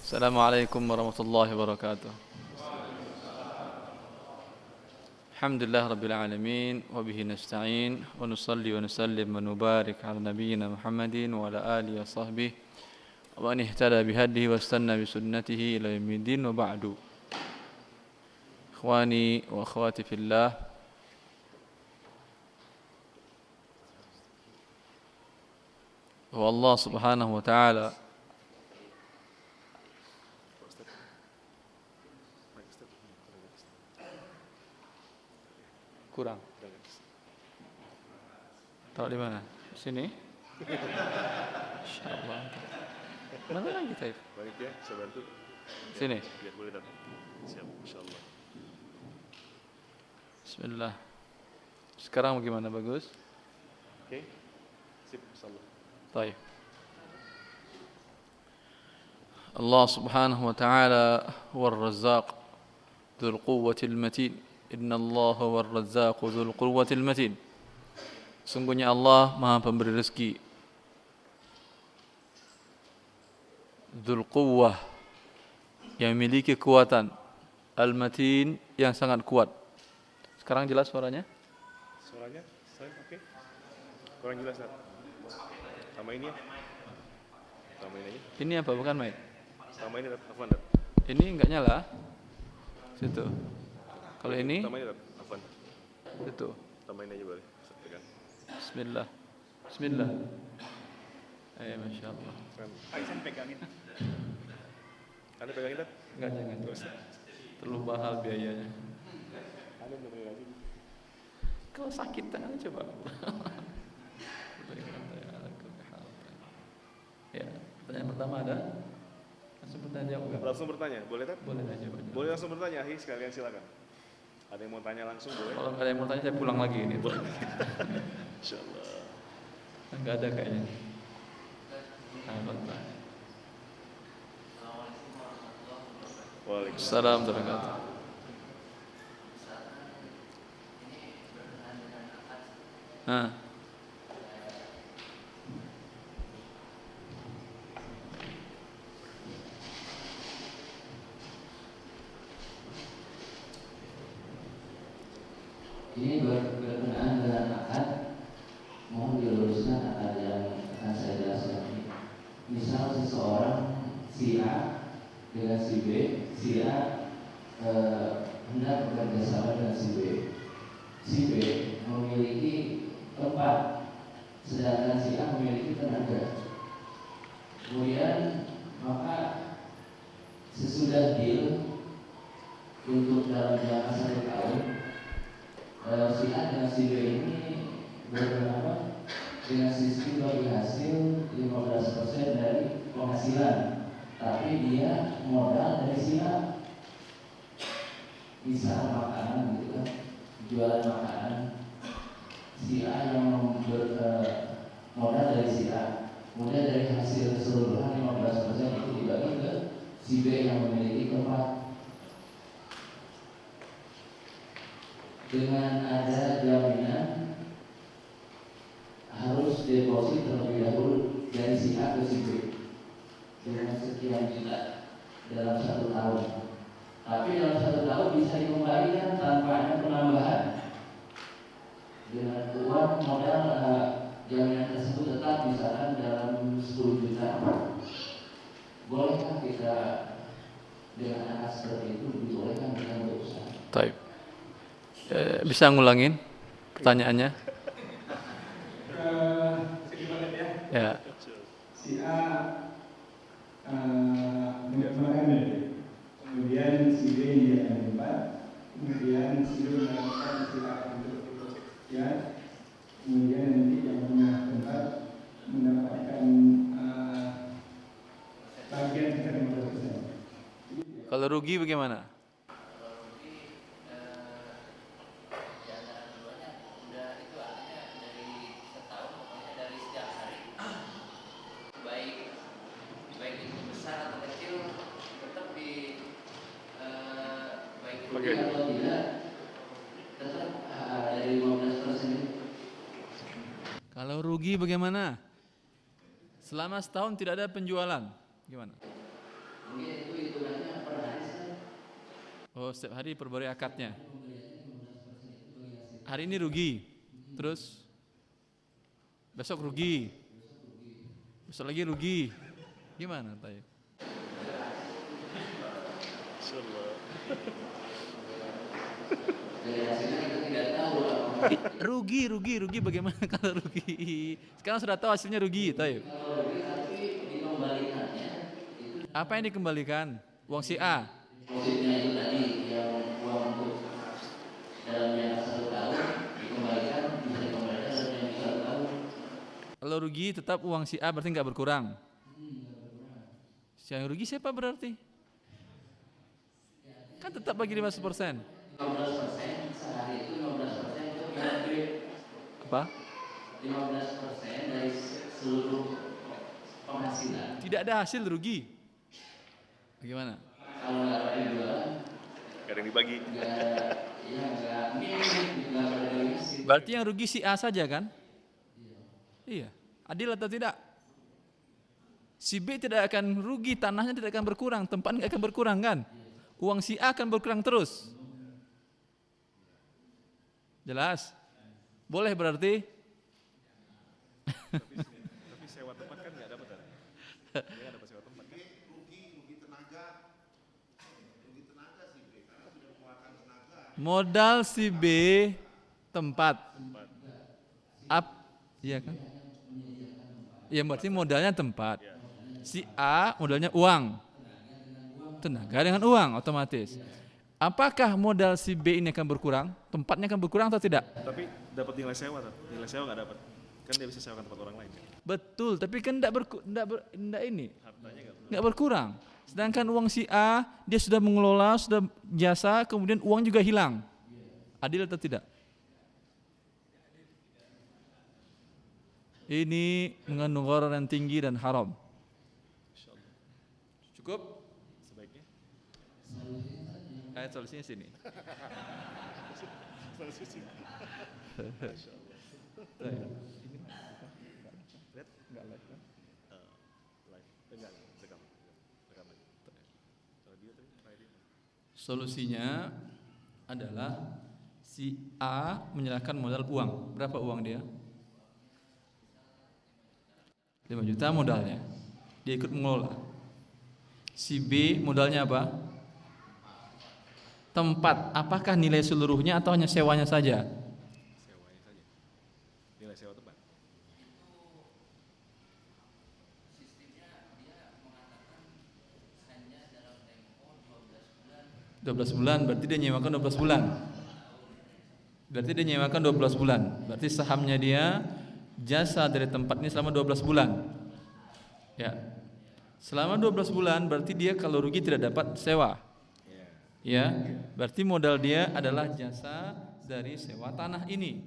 Assalamualaikum warahmatullahi wabarakatuh. Alhamdulillah rabbil alamin wa bihi nasta'in wa nusalli wa nusallim wa nubarik ala nabiyyina Muhammadin wa ala alihi wa sahbihi wa man ihtada bihadihi wa istanna bi sunnatihi ila yaumiddin wa ba'du. Ikhwani wa akhwati fillah, Allah subhanahu wa ta'ala kurang. Tahu di mana? Sini. Insyaallah. Mana lagi Taif? Baik ya, saya bantu. Sini. Biar boleh datang. Siap, insyaallah. Bismillah. Sekarang bagaimana, bagus? Oke. Sip, insyaallah. Baik. Allah subhanahu wa ta'ala huwa ar-razzaq dzul quwwatil matin. Inna Allah huwa ar-razzaq dzul quwwatil matin. Sungguhnya Allah Maha Pemberi rezeki, dzul quwwah, yang memiliki kekuatan, al-matin, yang sangat kuat. Sekarang jelas suaranya? Suaranya saya oke. Kurang jelas, Ustaz. Sama ini ya. Sama ini aja. Ini apa, bukan mic? Sama ini Afwan. Ini enggak nyala. Situ. Kalau ini? Sama ini Afwan. Situ. Sama ini aja boleh. Tekan. Bismillah. Bismillah. Masya Allah. Aisyah pegangin. Anda pegangin, Ustaz? Enggak, jangan. Terlalu mahal biayanya. Anda belum pegang lagi. Kalau sakit tangan coba. Ya, pertanyaan pertama ada? Langsung bertanya jawab enggak? Langsung bertanya, boleh tak? Boleh tanya. Boleh langsung bertanya, Ahi, sekalian silakan. Ada yang mau tanya langsung boleh? Kalau nggak ada yang mau tanya, saya pulang lagi ini. Insyaallah. Enggak ada kayaknya. Alhamdulillah. Waalaikumsalam. Assalamualaikum warahmatullahi wabarakatuh. Ini berkenaan dengan akad, mohon diluruskan akad yang akan saya jelaskan ini. Misal seseorang si A dengan si B, si A hendak bekerja sama dengan si B. Si B memiliki tempat, sedangkan si A memiliki tenaga. Kemudian maka sesudah deal untuk dalam jangka 1 tahun, si A dengan si B ini berpendapat dengan sistem bagi hasil 15% dari penghasilan, tapi dia modal dari si A, misal makanan gitu kan, jualan makanan. Si A yang modal dari si A, kemudian dari hasil keseluruhan 15% itu dibagi ke si B yang memiliki tempat. Dengan ada jaminan harus deposit terlebih dahulu dari si A ke si B dengan sekian juta dalam 1 tahun. Tapi dalam 1 tahun bisa dikembalikan tanpa ada penambahan. Dengan uang modal jaminan tersebut tetap misalkan dalam 10 juta. Bolehkah kita dengan akad seperti itu dibolehkan dengan berusaha? Baik. Bisa ngulangin pertanyaannya? Ya. Si A menyerahkan, kemudian si B menyediakan tempat, kemudian si B menawarkan si A untuk ya, kemudian nanti yang punya tempat mendapatkan bagian sekitar 15%. Kalau rugi bagaimana? Kalau tidak, tetap dari 15%. Kalau rugi bagaimana? Selama setahun tidak ada penjualan, gimana? Mungkin itu hitungannya per hari saja. Oh, setiap hari perbarui akadnya. Pembeliannya 15% itu bagi hasil. Hari ini rugi, terus besok rugi, besok lagi rugi. Gimana Tayyib? Insyaallah. Dari hasilnya kita tidak tahu Rugi bagaimana kalau rugi? Sekarang sudah tahu hasilnya rugi, Tayyib. kalau lebih tapi dikembalikannya itu Apa yang dikembalikan? Uang si A. depositnya itu tadi yang uang untuk dalam jangka 1 tahun dikembalikan bisa dikembalikan dalam jangka 1 tahun. Kalau rugi tetap uang si A berarti nggak berkurang. Yang rugi siapa berarti? Kan tetap bagi 15%. 15% sehari itu 15% itu berarti Apa? 15% dari seluruh penghasilan. Tidak ada hasil rugi. Bagaimana? Kalau nggak ada jualan, Gak ada yang dibagi. nggak ada hasil. Berarti yang rugi si A saja kan? Iya. Adil atau tidak? Si B tidak akan rugi, tanahnya tidak akan berkurang, tempatnya tidak akan berkurang kan? Uang si A akan berkurang terus. Jelas? Boleh berarti? Tapi sewa tempat kan nggak dapat kan? Dia nggak dapat sewa tempat kan? rugi tenaga sih B karena sudah mengeluarkan tenaga. Modal si B tempat. Iya kan? Iya berarti modalnya tempat. Si A modalnya uang. Tenaga dengan uang otomatis. Apakah modal si B ini akan berkurang? Tempatnya akan berkurang atau tidak? Tapi dapat nilai sewa tuh. Nilai sewa nggak dapat. Kan dia bisa sewakan tempat orang lain kan? Betul, tapi kan tidak ini. Hartanya Nggak berkurang. Sedangkan uang si A dia sudah mengelola, sudah jasa, kemudian uang juga hilang. Adil atau tidak? Ini mengandung gharar yang tinggi dan haram. Cukup? sebaiknya. Ayat solusinya sini. Lihat? Enggak live kan? Live. Enggak, rekam lagi. Kalau dia tadi try dia. Solusinya adalah si A menyerahkan modal uang. Berapa uang dia? 5 juta modalnya. Dia ikut mengelola. Si B modalnya apa? Tempat. Apakah nilai seluruhnya atau hanya sewanya saja? Sewanya saja. Nilai sewa tempat. 12 bulan, berarti dia nyewakan 12 bulan. Berarti dia nyewakan 12 bulan. Berarti sahamnya dia jasa dari tempat ini selama 12 bulan. Ya. Selama 12 bulan berarti dia kalau rugi tidak dapat sewa. Ya. Berarti modal dia adalah jasa dari sewa tanah ini.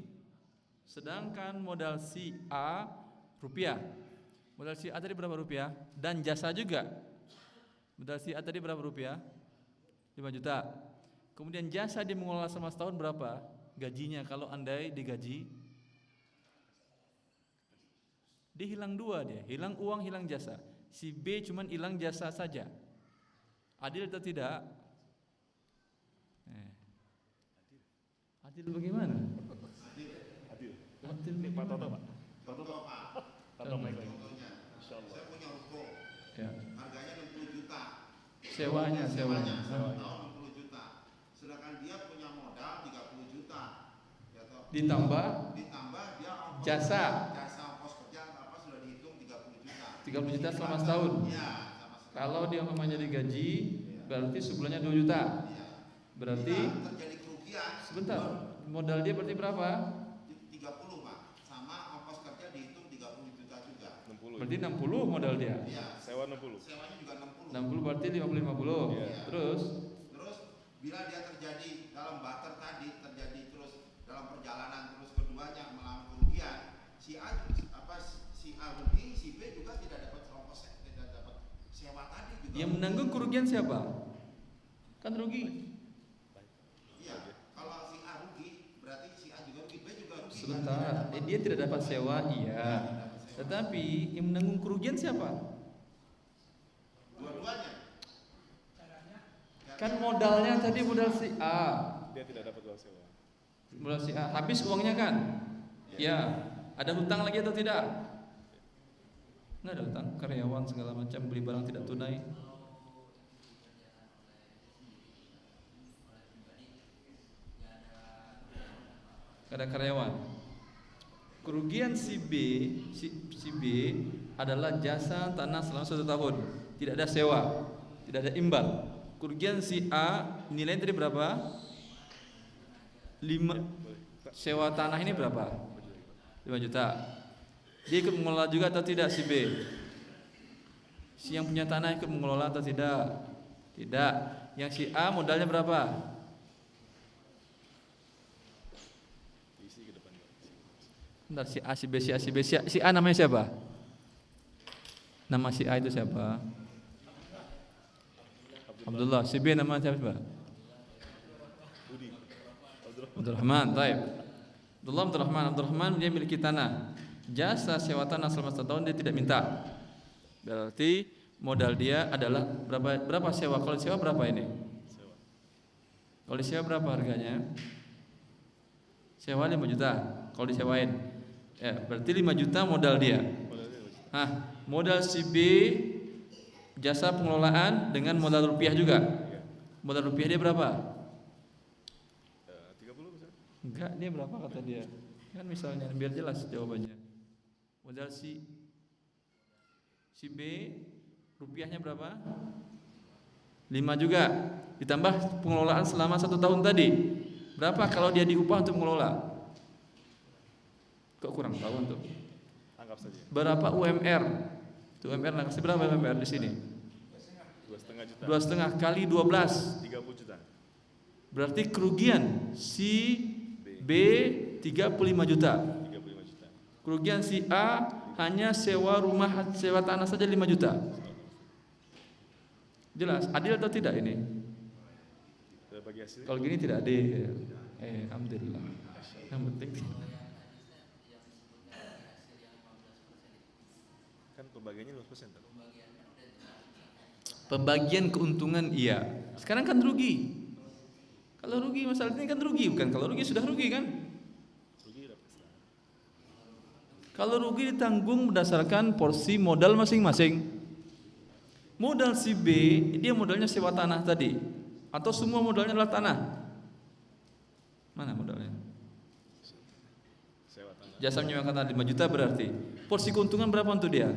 Sedangkan modal si A rupiah. Modal si A tadi berapa rupiah? Dan jasa juga. Modal si A tadi berapa rupiah? 5 juta. Kemudian jasa dia mengelola selama setahun berapa? Gajinya kalau andai digaji, dia hilang dua dia, hilang uang, hilang jasa. Si B cuman hilang jasa saja. Adil atau tidak? Adil bagaimana? Adil. Adil Ini Pak Toto, bagaimana? Pak. Pak Toto. Pak Toto naik lagi. Contohnya, Insyaallah. saya punya ruko, Ya. harganya 60 juta. Sewanya. Tahun 60 juta. Sedangkan dia punya modal 30 juta. Ya toh. Ditambah Ditambah dia ongkos jasa. ongkos kerja apa sudah dihitung 30 juta. 30 juta selama setahun. Iya, sama sekali. Kalau dia umpamanya digaji, berarti sebulannya 2 juta. Iya. Berarti Bila terjadi kerugian sebentar, modal dia berarti berapa? 30 Pak. Sama ongkos kerja dihitung 30 juta juga. 60. Berarti 60 modal dia. Iya. Sewa 60. Sewanya juga 60. 60 berarti 50-50. Iya. Terus Terus bila dia terjadi dalam barter tadi terjadi terus dalam perjalanan terus keduanya mengalami kerugian, si A rugi, si B juga tidak dapat ongkos, tidak dapat sewa tadi juga. yang menanggung kerugian siapa? Kan rugi. Iya, kalau si A rugi berarti si A juga rugi, B juga rugi. Sebentar, dia tidak dapat sewa, iya. Tetapi yang menanggung kerugian siapa? Dua-duanya. Kan modalnya tadi modal si A. Dia tidak dapat uang sewa. Modal si A, habis uangnya kan? Ya. Ada hutang lagi atau tidak? Nggak ada hutang, karyawan segala macam, beli barang tidak tunai. Ada karyawan. Kerugian si B adalah jasa tanah selama 1 tahun, tidak ada sewa, tidak ada imbal. Kerugian si A nilainya tadi berapa? 5. Sewa tanah ini berapa? 5 juta. Dia ikut mengelola juga atau tidak si B? Si yang punya tanah ikut mengelola atau tidak? Tidak. Yang si A modalnya berapa? Bentar, si A, si B, si A, si B, si A namanya siapa? Nama si A itu siapa? Abdullah. Si B namanya siapa? Abdurrahman. Baik. Abdurrahman dia miliki tanah. Jasa sewa tanah selama 1 tahun dia tidak minta. Berarti modal dia adalah berapa sewa? Kalau sewa berapa ini? Kalau disewa berapa harganya? Sewa 5 juta. Kalau disewain, ya berarti 5 juta modal dia. Modal si B jasa pengelolaan dengan modal rupiah juga. Modal rupiah dia berapa? 30 misalnya? Enggak, dia berapa kata dia? Kan misalnya biar jelas jawabannya. Modal si B rupiahnya berapa? 5 juga. Ditambah pengelolaan selama 1 tahun tadi. Berapa kalau dia diupah untuk mengelola? Kok kurang tahu tuh? Anggap saja. Berapa UMR? Itu UMR kasih berapa UMR di sini? 2,5 juta. 2,5 kali 12. 30 juta. Berarti kerugian si B 35 juta. 35 juta. Kerugian si A hanya sewa rumah, sewa tanah saja 5 juta. Jelas, adil atau tidak ini? Bagi hasil. Kalau gini tidak adil. Alhamdulillah. Yang penting Kan pembagiannya 15%. pembagian keuntungan iya. Sekarang kan rugi. Kalau rugi masalah ini kan rugi, bukan? Kalau rugi sudah rugi kan? Rugi dapat. Kalau rugi ditanggung berdasarkan porsi modal masing-masing. Modal si B, dia modalnya sewa tanah tadi, atau semua modalnya adalah tanah? Mana modalnya? Sewa tanah. Jasa menyewakan tanah 5 juta berarti. Porsi keuntungan berapa untuk dia?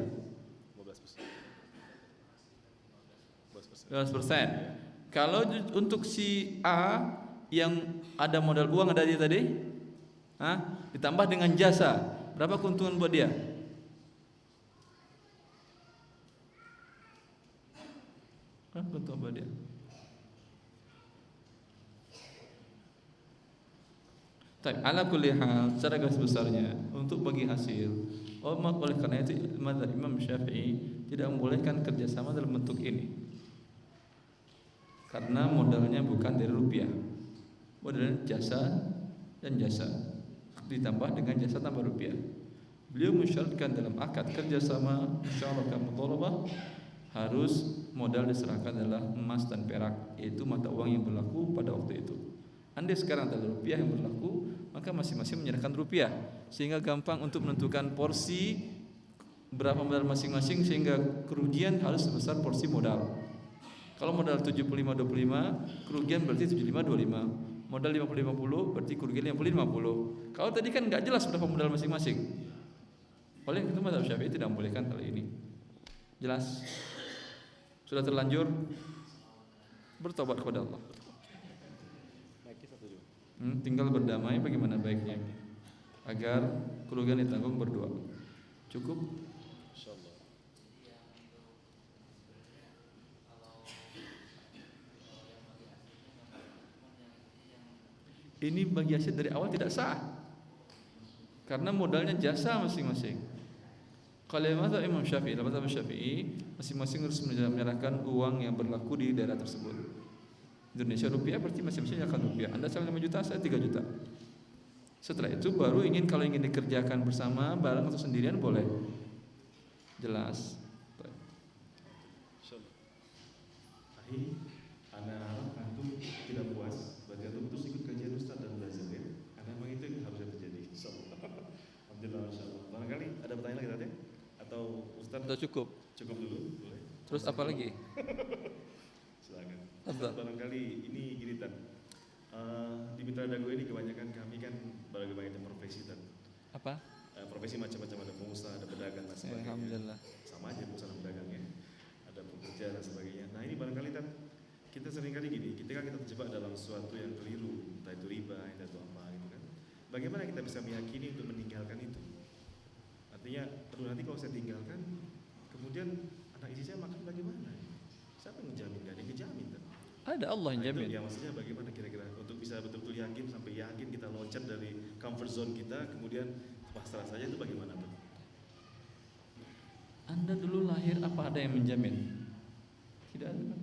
12%. Kalau untuk si A yang ada modal uang ada dia tadi, ditambah dengan jasa, berapa keuntungan buat dia? Berapa keuntungan buat dia? Ala kulli hal, secara garis besarnya untuk bagi hasil, oleh karena itu mazhab Imam Syafi'i tidak membolehkan kerjasama dalam bentuk ini, karena modalnya bukan dari rupiah, modalnya jasa dan jasa ditambah dengan jasa tambah rupiah. Beliau mensyaratkan dalam akad kerjasama musyarakah mudharabah harus modal diserahkan adalah emas dan perak, yaitu mata uang yang berlaku pada waktu itu. Andai sekarang ada rupiah yang berlaku, maka masing-masing menyerahkan rupiah, sehingga gampang untuk menentukan porsi berapa modal masing-masing, sehingga kerugian harus sebesar porsi modal. Kalau modal 75-25, kerugian berarti 75-25. Modal 50-50 berarti kerugian 50-50. Kalau tadi kan nggak jelas berapa modal masing-masing. Oleh itu mazhab Syafi'i tidak membolehkan hal ini. Jelas? Sudah terlanjur bertobat kepada Allah. Tinggal berdamai bagaimana baiknya agar kerugian ditanggung berdua. Cukup? Insyaallah. Ini bagi hasil dari awal tidak sah, karena modalnya jasa masing-masing. Kalau mazhab Imam Syafi'i, mazhab Syafi'i masing-masing harus menyerahkan uang yang berlaku di daerah tersebut. Indonesia rupiah berarti masing-masing akan rupiah. Anda sama 5 juta, saya 3 juta. Setelah itu baru kalau ingin dikerjakan bersama bareng atau sendirian boleh. Jelas. Insyaallah. Ana atau cukup? Cukup dulu, boleh. Terus apa lagi? Silakan. Apa? Barangkali ini gini Tan. Di Mitra Dago ini kebanyakan kami kan berbagai macam profesi Tan. Apa? Profesi macam-macam, ada pengusaha, ada pedagang dan sebagainya. Alhamdulillah. Sama aja pengusaha dan pedagang ya. Ada pekerja dan sebagainya. Nah ini barangkali Tan, kita seringkali gini, kita terjebak dalam sesuatu yang keliru, entah itu riba, entah itu apa gitu kan. Bagaimana kita bisa meyakini untuk meninggalkan itu? Artinya, aduh nanti kalau saya tinggalkan, kemudian anak istri saya makan bagaimana? Siapa yang menjamin? Gak ada yang menjamin Tan. Ada Allah yang Nah, jamin. itu ya maksudnya bagaimana kira-kira untuk bisa betul-betul yakin sampai yakin kita loncat dari comfort zone kita, kemudian pasrah saja, itu bagaimana Tan? Anda dulu lahir apa ada yang menjamin? Tidak ada kan?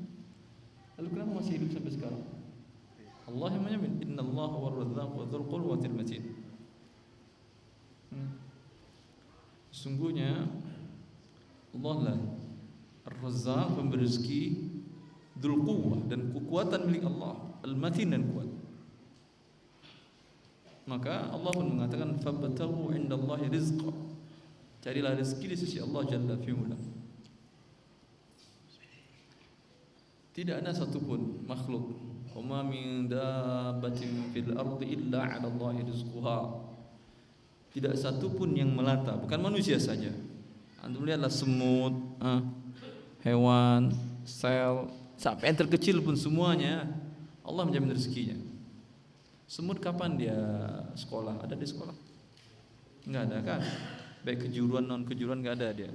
Lalu kenapa masih hidup sampai sekarang? Allah yang menjamin. Innallaha war-razzaqu dzul quwwatil matin. Sesungguhnya Allah lah Ar-Razzaq, pemberi rezeki, dzul quwwah, dan kekuatan milik Allah, al-matin, dan kuat. Maka Allah pun mengatakan fabtaghu indallahi rizqa. Carilah rezeki di sisi Allah Jalla fi'ula. Tidak ada satupun makhluk, wa ma min dabbatin fil ardi illa 'ala Allahi rizquha. Tidak satupun yang melata, bukan manusia saja. Antum lihatlah semut, hewan, sel, sampai yang terkecil pun semuanya Allah menjamin rezekinya. Semut kapan dia sekolah? Ada di sekolah? Enggak ada kan? Baik kejuruan non kejuruan enggak ada dia.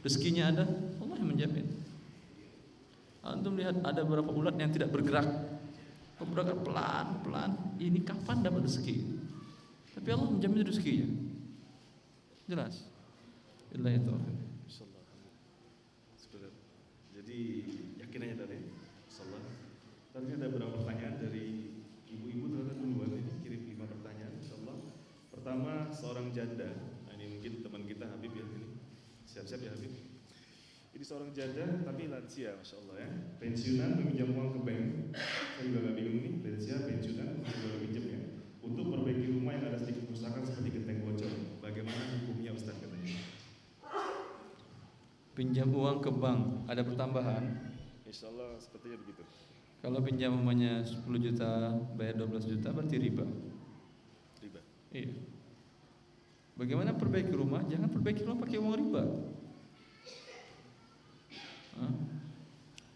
Rezekinya ada, Allah yang menjamin. Antum lihat ada beberapa ulat yang tidak bergerak, bergerak pelan-pelan. Ini kapan dapat rezeki? Tapi Allah menjamin rezekinya. Jelas. Billahi taufiq. Insyaallah. Sebentar. Jadi yakin aja tadi. Insyaallah. Tadi ada beberapa pertanyaan dari ibu-ibu, ternyata duluan ini kirim 5 pertanyaan insyaallah. Pertama, seorang janda. Nah, ini mungkin teman kita Habib ya ini. Siap-siap ya Habib. Ini seorang janda tapi lansia, masya Allah ya. Pensiunan meminjam uang ke bank. Saya juga nggak bingung nih, lansia pensiunan juga pinjam ya. Untuk perbaiki rumah yang ada sedikit kerusakan seperti genteng bocor. Bagaimana hukumnya Ustaz katanya? Pinjam uang ke bank ada pertambahan. Insya Allah sepertinya begitu. Kalau pinjam umpamanya 10 juta bayar 12 juta berarti riba. Riba. Iya. Bagaimana perbaiki rumah? Jangan perbaiki rumah pakai uang riba.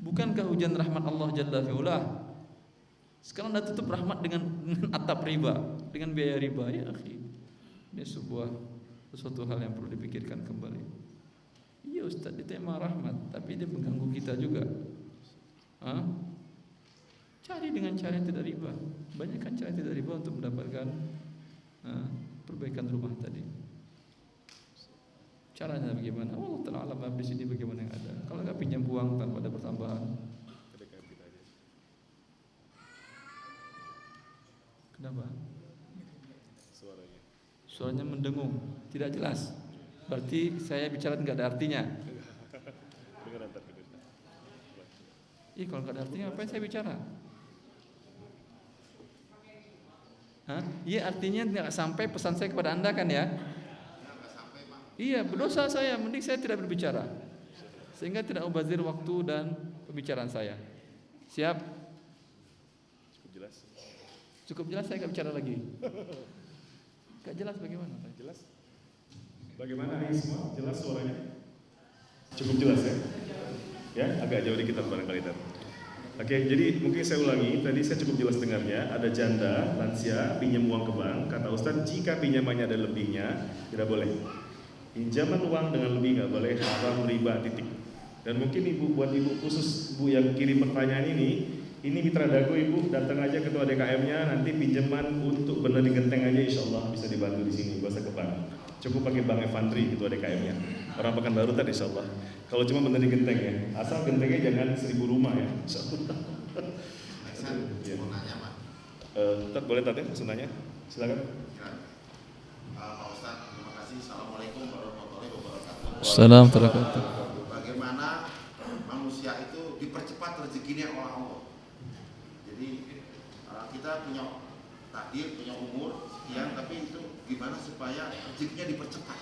Bukankah hujan rahmat Allah Jalla fi'ula? Sekarang dah tutup rahmat dengan atap riba, dengan biaya riba. Ya akhi, ini sesuatu hal yang perlu dipikirkan kembali. Iya Ustaz, itu emang rahmat, tapi dia mengganggu kita juga. Cari dengan cara yang tidak riba. Banyakkan cara yang tidak riba untuk mendapatkan perbaikan rumah tadi. Caranya bagaimana? Allah Ta'ala alam di sini bagaimana yang ada. Kalau nggak pinjam uang tanpa ada pertambahan. Kenapa? Suaranya mendengung, tidak jelas. Berarti saya bicara nggak ada artinya. Kalau nggak ada artinya, apa yang saya bicara? Iya, artinya nggak sampai pesan saya kepada Anda kan ya? Iya, berdosa saya, mending saya tidak berbicara. Sehingga tidak mubazir waktu dan pembicaraan saya. Siap? Cukup jelas. Cukup jelas, saya nggak bicara lagi. Nggak jelas bagaimana? Jelas. Bagaimana ini semua? Jelas suaranya? Cukup jelas ya? Ya, agak jauh dikit barangkali tadi. Oke, jadi mungkin saya ulangi. Tadi saya cukup jelas dengarnya. Ada janda, lansia, pinjam uang ke bank. Kata Ustaz, jika pinjamannya ada lebihnya, tidak boleh. Pinjaman uang dengan lebih nggak boleh, haram, riba, titik. Dan mungkin ibu, buat ibu khusus ibu yang kirim pertanyaan ini Mitra Dago ibu, datang aja ketua DKM-nya, nanti pinjaman untuk benerin genteng aja, insya Allah bisa dibantu di sini, gak usah ke bank. Cukup pakai Bang Evandri ketua DKM-nya. Orang Pekanbaru tadi, insya Allah. Kalau cuma benerin genteng ya, asal gentengnya jangan 1000 rumah ya, insya Allah. Saya mau nanya Pak. Tad, boleh Tad ya, pesanannya? Silakan. Pak Ustaz, terima kasih. Assalamualaikum warahmatullahi wabarakatuh. Assalamualaikum warahmatullahi wabarakatuh. Bagaimana manusia itu dipercepat rezekinya oleh Allah. Jadi kita punya takdir, punya umur sekian, tapi itu gimana supaya rezekinya dipercepat?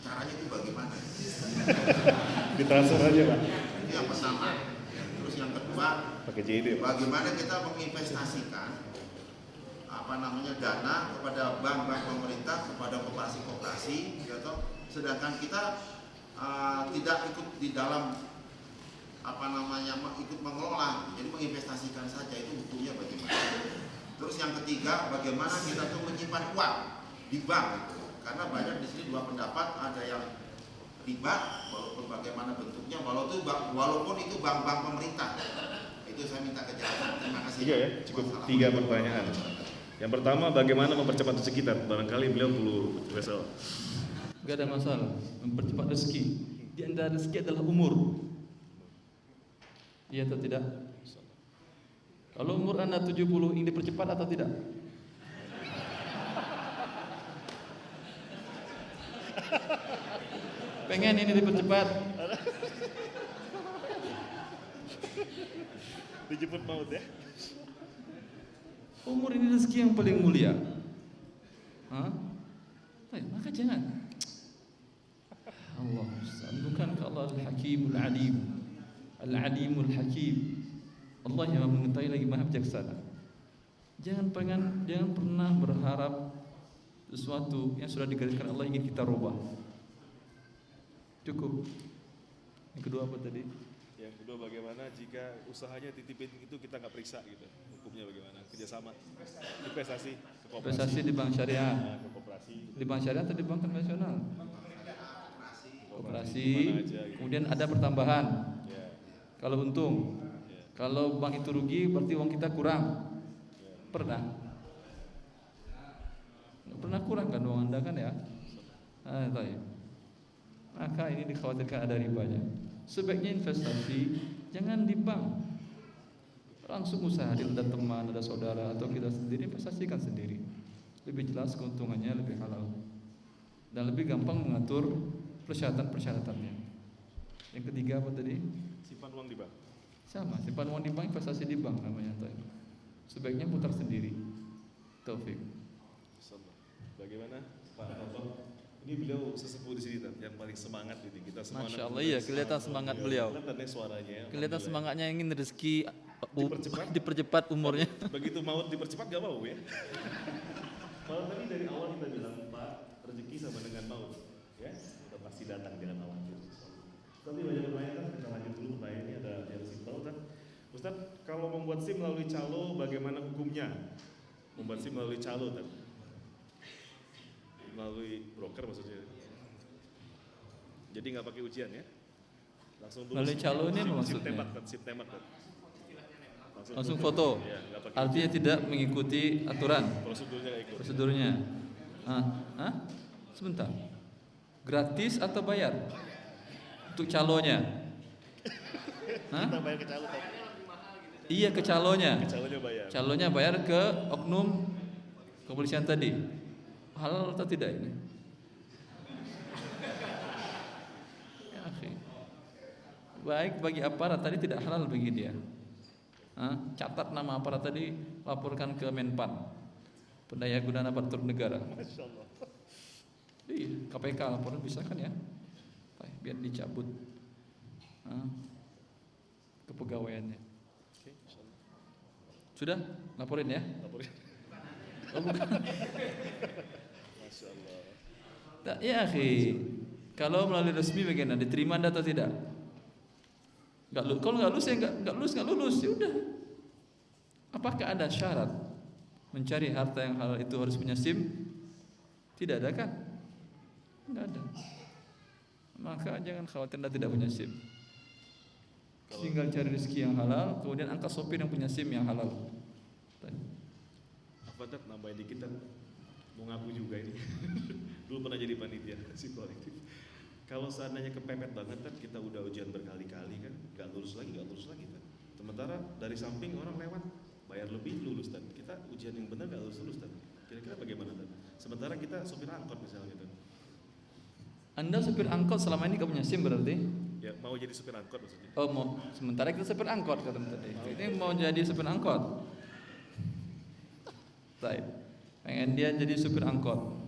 caranya itu bagaimana? Ditransfer aja Pak. Itu yang pertama. Terus yang kedua, Pakai JD. bagaimana kita menginvestasikan dana kepada bank-bank pemerintah, kepada koperasi-koperasi, gitu. Sedangkan kita tidak ikut di dalam ikut mengelola, jadi menginvestasikan saja, itu hukumnya bagaimana? Terus yang ketiga, bagaimana kita tuh menyimpan uang di bank, gitu. Karena banyak di sini dua pendapat, ada yang riba, walaupun bagaimana bentuknya, walaupun itu bank-bank pemerintah. Itu saya minta kejelasan. Terima kasih. Tiga ya, cukup 3 pertanyaan. Yang pertama, bagaimana mempercepat rezeki kita? Barangkali beliau perlu jelasan. Gak ada masalah mempercepat rezeki. Di antara rezeki adalah umur. Iya atau tidak? Kalau umur Anda 70 ingin dipercepat atau tidak? Pengen ini dipercepat. Dijemput maut ya? Umur ini rezeki yang paling mulia. Maka jangan. Allah, bukankah Allah Al-Hakimul Alim, Al-Alimul Hakim, Allah yang mengetahui lagi Maha Bijaksana. Jangan pernah berharap sesuatu yang sudah digariskan Allah ingin kita rubah. Cukup. Yang kedua apa tadi? Yang kedua, bagaimana jika usahanya titipin itu kita nggak periksa gitu? Hukumnya bagaimana? Kerjasama, investasi, ke koperasi. Investasi di bank syariah. Ke koperasi. Di bank syariah atau di bank konvensional? Koperasi. Aja, gitu. Kemudian ada pertambahan. Ya. Kalau untung. Ya. Kalau bank itu rugi, berarti uang kita kurang. Ya. Pernah? Nggak pernah kurang kan uang Anda kan ya? Tahu. Maka ini dikhawatirkan ada ribanya. Sebaiknya investasi jangan di bank. Langsung usaha, ada teman, ada saudara, atau kita sendiri investasikan sendiri. Lebih jelas keuntungannya, lebih halal. Dan lebih gampang mengatur persyaratan-persyaratannya. Yang ketiga apa tadi? Simpan uang di bank. Sama, simpan uang di bank, investasi di bank namanya. Sebaiknya putar sendiri. Taufik. Bagaimana Pak Toto? Ini beliau sesepuh di sini, yang paling semangat ini. Kita semangat. Masya Allah, iya kelihatan semangat beliau. Kelihatan suaranya. Kelihatan semangatnya ingin rezeki Dipercepat. dipercepat umurnya. Begitu maut dipercepat gak mau ya. Kalau tadi dari awal kita bilang Pak, rezeki sama dengan maut, ya kita pasti datang dengan khawatir. Tapi banyak pertanyaan, kita lanjut dulu pertanyaannya, ada yang simpel kan. Ustaz, kalau membuat SIM melalui calo, bagaimana hukumnya? Membuat SIM melalui calo kan? Melalui broker maksudnya. Jadi nggak pakai ujian ya? Melalui calo ini apa maksudnya? SIM tembak kan? Langsung foto. Ya, nggak pakai Artinya tidak mengikuti aturan. prosedurnya nggak ikut. Prosedurnya. Sebentar. Gratis atau bayar? Untuk calonya. Kita bayar ke calo kan? Iya, ke calonya. Ke calonya bayar. Calonya bayar ke oknum kepolisian tadi. Halal atau tidak ini? Ya, akhi. Baik bagi aparat tadi, tidak halal bagi dia. Catat nama aparat tadi, laporkan ke Menpan, Pendayagunaan Aparatur Negara. Masya Allah. Iya, KPK laporan bisa kan ya? Biar dicabut kepegawaiannya. Oke, insya Allah. Sudah? Laporin ya? Laporin. Oh, bukan. Masya Allah. Ya akhi, kalau melalui resmi bagaimana? Diterima Anda atau tidak? Kalau nggak lulus ya nggak lulus, ya udah. Apakah ada syarat mencari harta yang halal itu harus punya SIM? Tidak ada kan? Nggak ada. Maka jangan khawatir Anda tidak punya SIM. Tinggal cari rezeki yang halal, kemudian angkat sopir yang punya SIM yang halal. Apa Tat, nambahin dikit Tat. Mau ngaku juga ini. Dulu pernah jadi panitia SIM kolektif. Kalau seandainya kepepet banget Tat, kita udah ujian berkali-kali kan, gak lulus lagi Tat. Sementara dari samping orang lewat, bayar lebih lulus Tat. Kita ujian yang benar gak lulus Tat. Kira-kira bagaimana Tat? Sementara kita sopir angkot misalnya Tat. Anda supir angkot selama ini gak punya SIM berarti? Ya mau jadi supir angkot maksudnya. Oh mau, sementara kita supir angkot kata tadi. Ini mau jadi supir angkot. Baik. Pengen dia jadi supir angkot.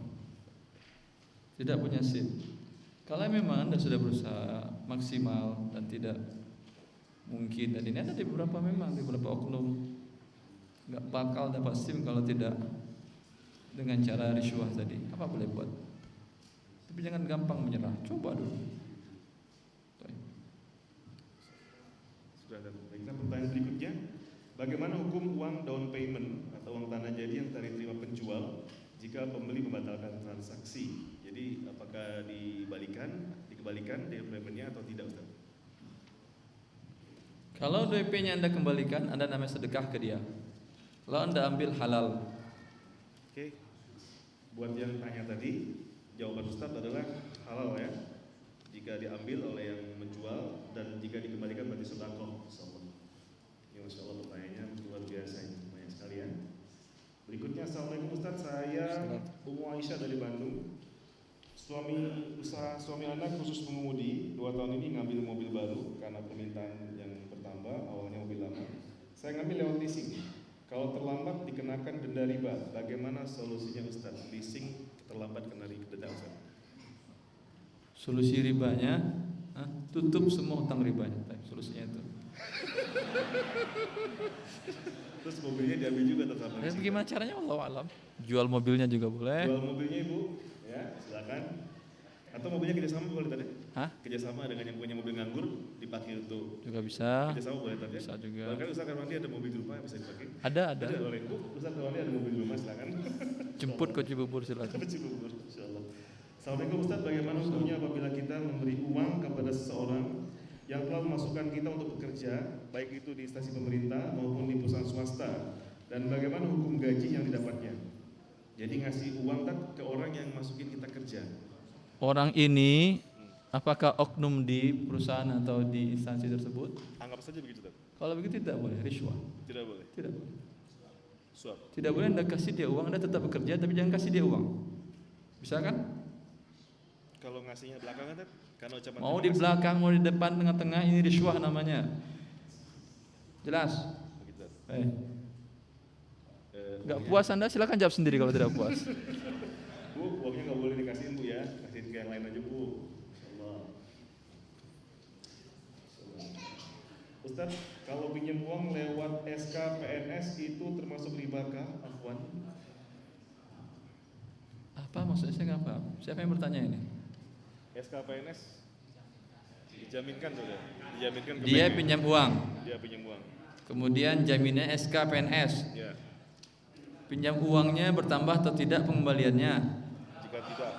Tidak punya SIM. Kalau memang Anda sudah berusaha maksimal dan tidak mungkin, dan ini ada di beberapa oknum nggak bakal dapat SIM kalau tidak dengan cara riswah tadi, apa boleh buat? Tapi jangan gampang menyerah, coba dulu. Sudah ada. Baiklah, pertanyaan berikutnya, bagaimana hukum uang down payment atau uang tanah jadi yang telah diterima penjual jika pembeli membatalkan transaksi? Jadi apakah dikembalikan down paymentnya atau tidak, Ustaz? Kalau DP-nya Anda kembalikan, Anda namanya sedekah ke dia. Kalau Anda ambil halal. Oke. Buat yang tanya tadi, jawaban Ustaz adalah halal ya. Jika diambil oleh yang menjual dan jika dikembalikan berarti sedekah. Ya, Masya Allah, pertanyaannya luar biasa ini, banyak sekali ya. Berikutnya, Assalamualaikum Ustaz, saya Ummu Aisyah dari Bandung. Suami anak khusus pengemudi 2 tahun ini ngambil mobil baru karena permintaan yang bertambah, awalnya mobil lama. Saya ngambil lewat leasing. Kalau terlambat dikenakan denda riba. Bagaimana solusinya Ustaz? Leasing terlambat kena denda, Ustaz. Solusi ribanya, tutup semua utang ribanya. Solusinya itu. Terus mobilnya diambil juga tetap. Dan bagaimana caranya? Wallahu alam. Jual mobilnya juga boleh. Jual mobilnya Ibu, ya silakan. Atau mobilnya kerjasama boleh tadi? Hah? Kerjasama dengan yang punya mobil nganggur dipakai untuk Juga bisa. kerjasama boleh tadi? Bisa juga. Bahkan Ustaz Karwandi ada mobil di rumah yang bisa dipakai. Ada. Boleh Bu, Ustaz Karwandi ada mobil di rumah, silakan. Jemput ke Cibubur silakan. Cibubur, insyaallah. Assalamualaikum Ustaz, bagaimana hukumnya apabila kita memberi uang kepada seseorang yang telah memasukkan kita untuk bekerja, baik itu di instansi pemerintah maupun di perusahaan swasta, dan bagaimana hukum gaji yang didapatnya? Jadi ngasih uang tak ke orang yang masukin kita kerja. Orang ini apakah oknum di perusahaan atau di instansi tersebut? Anggap saja begitu, Ustaz. Kalau begitu tidak boleh riswah. Tidak boleh. Tidak boleh. Suap. Tidak boleh Anda kasih dia uang, Anda tetap bekerja tapi jangan kasih dia uang. Bisa kan? Kalau ngasihnya belakangan, Ustaz, karena ucapan Mau terima di kasih. belakang, mau di depan, tengah-tengah, ini riswah namanya. Jelas? Begitu, Ustaz. Enggak puas Anda silakan jawab sendiri kalau tidak puas. Bu, uangnya nggak boleh dikasihin Bu ya, kasihin ke yang lain aja Bu. Insyaallah. Ustaz, kalau pinjam uang lewat SK PNS itu termasuk riba kah, Afwan? Apa maksudnya saya nggak paham. Siapa yang bertanya ini? SK PNS dijaminkan tuh ya, dijaminkan ke Dia bank. pinjam uang. Dia pinjam uang. Kemudian jaminnya SK PNS. Ya, Pinjam uangnya bertambah atau tidak pengembaliannya? jika tidak,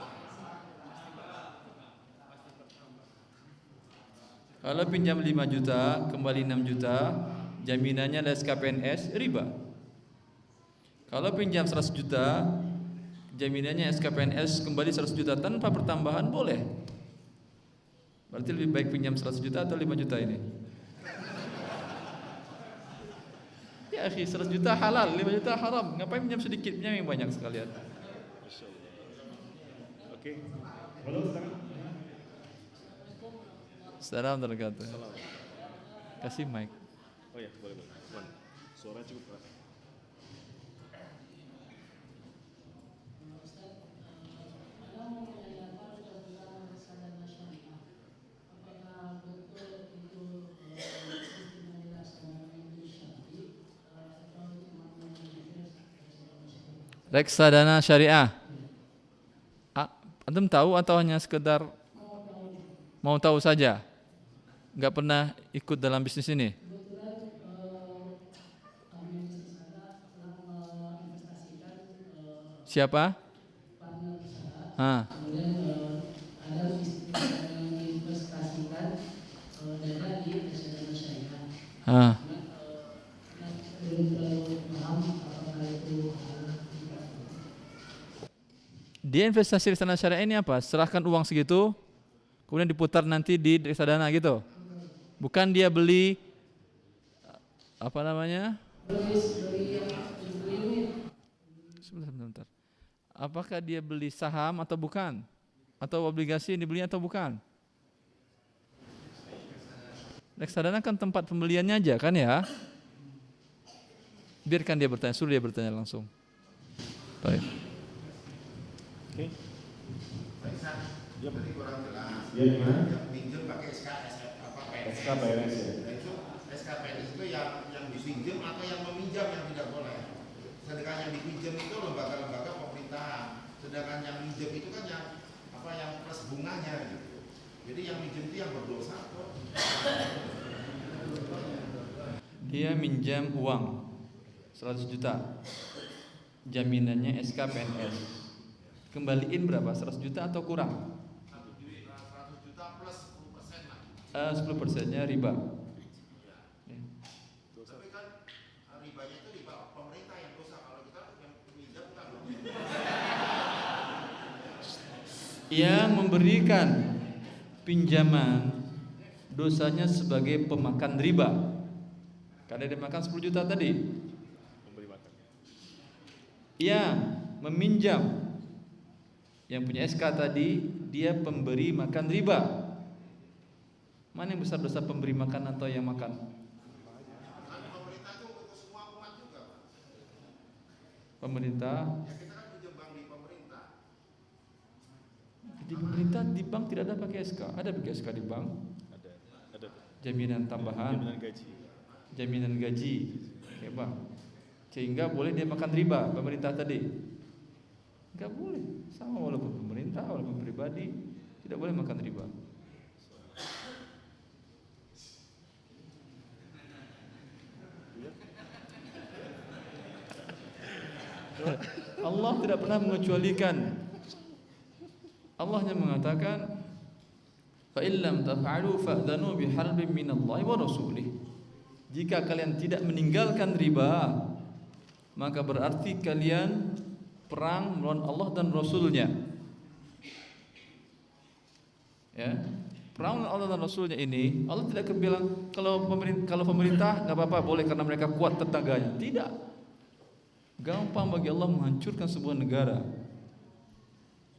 Kalau pinjam 5 juta, kembali 6 juta, jaminannya ada SKPNS, riba. Kalau pinjam 100 juta, jaminannya SKPNS kembali 100 juta tanpa pertambahan, boleh. Berarti lebih baik pinjam 100 juta atau 5 juta ini? Ya akhi, 100 juta halal, 5 juta haram. Ngapain pinjam sedikit, pinjam yang banyak sekalian? insyaallah. Oke. Halo, silakan. Assalamualaikum warahmatullahi Salam. wabarakatuh. Kasih mic. Oh ya, boleh. Afwan. Suara cukup keras. Reksadana syariah. Antum tahu atau hanya sekedar mau tahu saja? Enggak pernah ikut dalam bisnis ini? Siapa? Kemudian ada yang diinvestasikan dana di reksadana syariah. Belum terlalu paham apakah itu Dia investasi reksadana syariah ini apa? Serahkan uang segitu, kemudian diputar nanti di reksadana gitu. Bukan dia beli apa namanya? Sebentar. Apakah dia beli saham atau bukan? Atau obligasi yang dibeli atau bukan? Reksadana kan tempat pembeliannya aja kan ya? Biarkan dia bertanya, suruh dia bertanya langsung. Baik. Oke. Jadi kurang jelas. Ya gimana? Yang pinjam pakai SK PNS ya. Nah, itu SKPNS itu yang dipinjam atau yang meminjam yang tidak boleh. Sedangkan yang dipinjam itu lembaga-lembaga pemerintahan. Sedangkan yang minjam itu kan yang plus bunganya gitu. Jadi yang minjam itu yang berdosa kok. Dia minjam uang 100 juta, jaminannya SKPNS. Kembaliin berapa? 100 juta atau kurang? 100 juta plus 10% lah. 10%-nya riba. Tapi kan ribanya itu riba pemerintah yang dosa, kalau kita yang pinjam kan. Yang memberikan pinjaman dosanya sebagai pemakan riba. Karena dia makan 10 juta tadi. Memberi makan. Yang meminjam, yang punya SK tadi, dia pemberi makan riba. Mana yang besar dosa pemberi makan atau yang makan? Kan pemerintah itu untuk semua umat juga, Pak. Pemerintah. Ya kita kan pinjam bank di pemerintah. Di pemerintah, di bank tidak ada pakai SK. Ada pakai SK di bank. Ada. Jaminan tambahan. Jaminan gaji, ya bang. Sehingga boleh dia makan riba pemerintah tadi. Enggak boleh. Sama walaupun pemerintah, walaupun pribadi, tidak boleh makan riba. Allah tidak pernah mengecualikan. Allah hanya mengatakan, fa illam taf'alu fa'dhanu biharbin minallahi wa rasulih. Jika kalian tidak meninggalkan riba, maka berarti kalian perang melawan Allah dan Rasulnya. Ya, perang melawan Allah dan Rasulnya ini, Allah tidak bilang kalau pemerintah nggak apa-apa, boleh karena mereka kuat tetangganya. Tidak. Gampang bagi Allah menghancurkan sebuah negara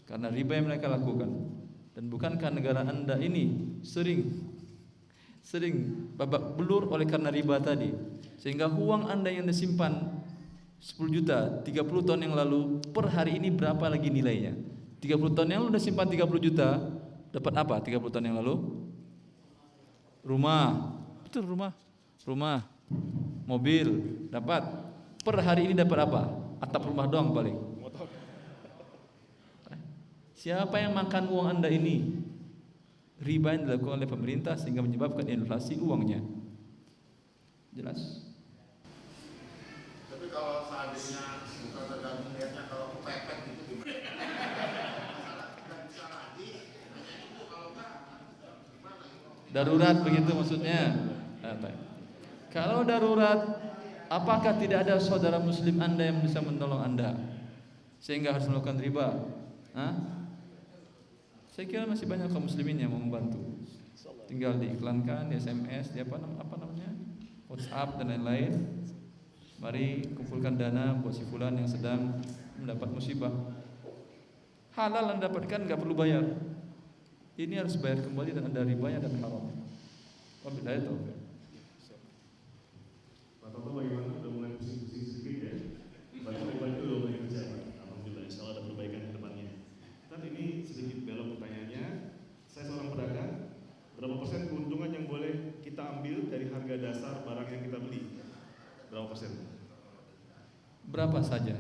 karena riba yang mereka lakukan. Dan bukankah negara Anda ini sering babak belur oleh karena riba tadi, sehingga uang Anda yang disimpan 10 juta 30 tahun yang lalu per hari ini berapa lagi nilainya? 30 tahun yang lalu udah simpan 30 juta, dapat apa 30 tahun yang lalu? Rumah. Betul, rumah, mobil, dapat. Per hari ini dapat apa? Atap rumah doang paling. Siapa yang makan uang Anda ini? Riba yang dilakukan oleh pemerintah sehingga menyebabkan inflasi uangnya. Jelas? Tapi kalau seandainya bukan tergantung lihatnya, kalau kepepet gitu gimana? Nggak bisa lagi. Hanya itu kalau nggak gimana? Darurat begitu maksudnya. Kalau darurat, apakah tidak ada saudara muslim Anda yang bisa menolong Anda sehingga harus melakukan riba? Saya kira masih banyak kaum muslimin yang mau membantu. Tinggal diiklankan di SMS, di apa namanya, WhatsApp dan lain-lain. Mari kumpulkan dana buat si fulan yang sedang mendapat musibah. Halal Anda dapatkan, nggak perlu bayar. Ini harus bayar kembali dan ada ribanya dan haram. Wabillahi taufiq. Pak Toto bagaimana? Udah mulai pusing-pusing sedikit ya? Baik itu udah mulai kerja, Pak. Alhamdulillah, insya Allah ada perbaikan ke depannya. Dan ini sedikit belok pertanyaannya. Saya seorang pedagang. Berapa persen keuntungan yang boleh kita ambil dari harga dasar barang yang kita beli? Berapa persen? Berapa saja?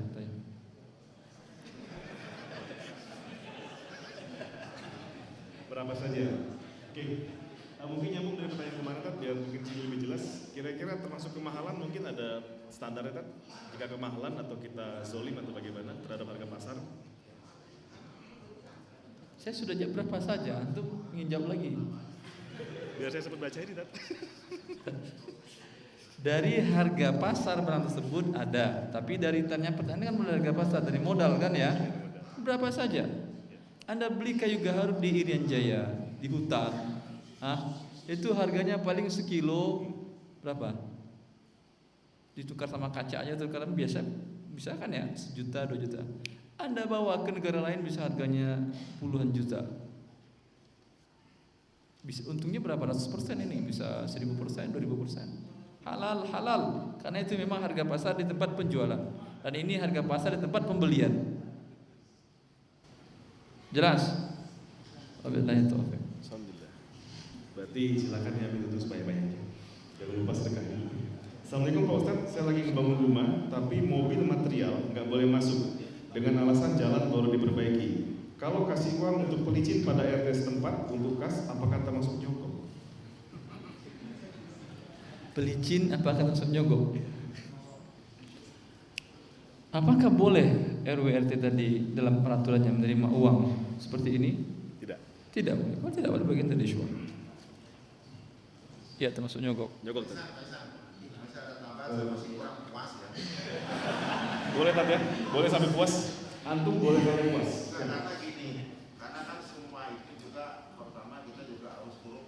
Berapa saja? Oke. Mungkin nyambung dari pertanyaan kemarin kan, biar mungkin sini lebih jelas. Kira-kira termasuk kemahalan mungkin ada standarnya kan? Jika kemahalan atau kita zolim atau bagaimana terhadap harga pasar? Saya sudah jawab berapa saja, untuk ingin jawab lagi. Biar saya sempat baca ini, Tat. Dari harga pasar barang tersebut ada, tapi dari pertanyaan kan mulai harga pasar, dari modal kan ya? Berapa saja? Anda beli kayu gahar di Irian Jaya, di hutan, itu harganya paling sekilo berapa? Ditukar sama kaca aja terkadang biasa bisa kan ya, 1 juta 2 juta. Anda bawa ke negara lain bisa harganya puluhan juta. Bisa untungnya berapa ratus persen ini, bisa 1000%, 2000%. Halal, karena itu memang harga pasar di tempat penjualan, dan ini harga pasar di tempat pembelian. Jelas? Wabillahi taufiq. Alhamdulillah. Berarti silakan diambil itu sebanyak-banyaknya. Jangan lupa sedekahnya. Assalamualaikum Pak Ustadz, saya lagi ngebangun rumah, tapi mobil material nggak boleh masuk dengan alasan jalan baru diperbaiki. Kalau kasih uang untuk pelicin pada RT setempat untuk kas, apakah termasuk nyogok? Pelicin apakah termasuk nyogok? Apakah boleh RW RT tadi dalam peraturannya menerima uang seperti ini? Tidak. Tidak boleh. Kalau tidak boleh bagian dari syukur. Ya termasuk nyogok. Nyogok tadi. Masih ada tambahan sama si kurang puas ya. Boleh tadi ya? Boleh sampai puas? Antum boleh sampai puas? Karena gini, karena kan semua itu juga pertama kita juga harus turut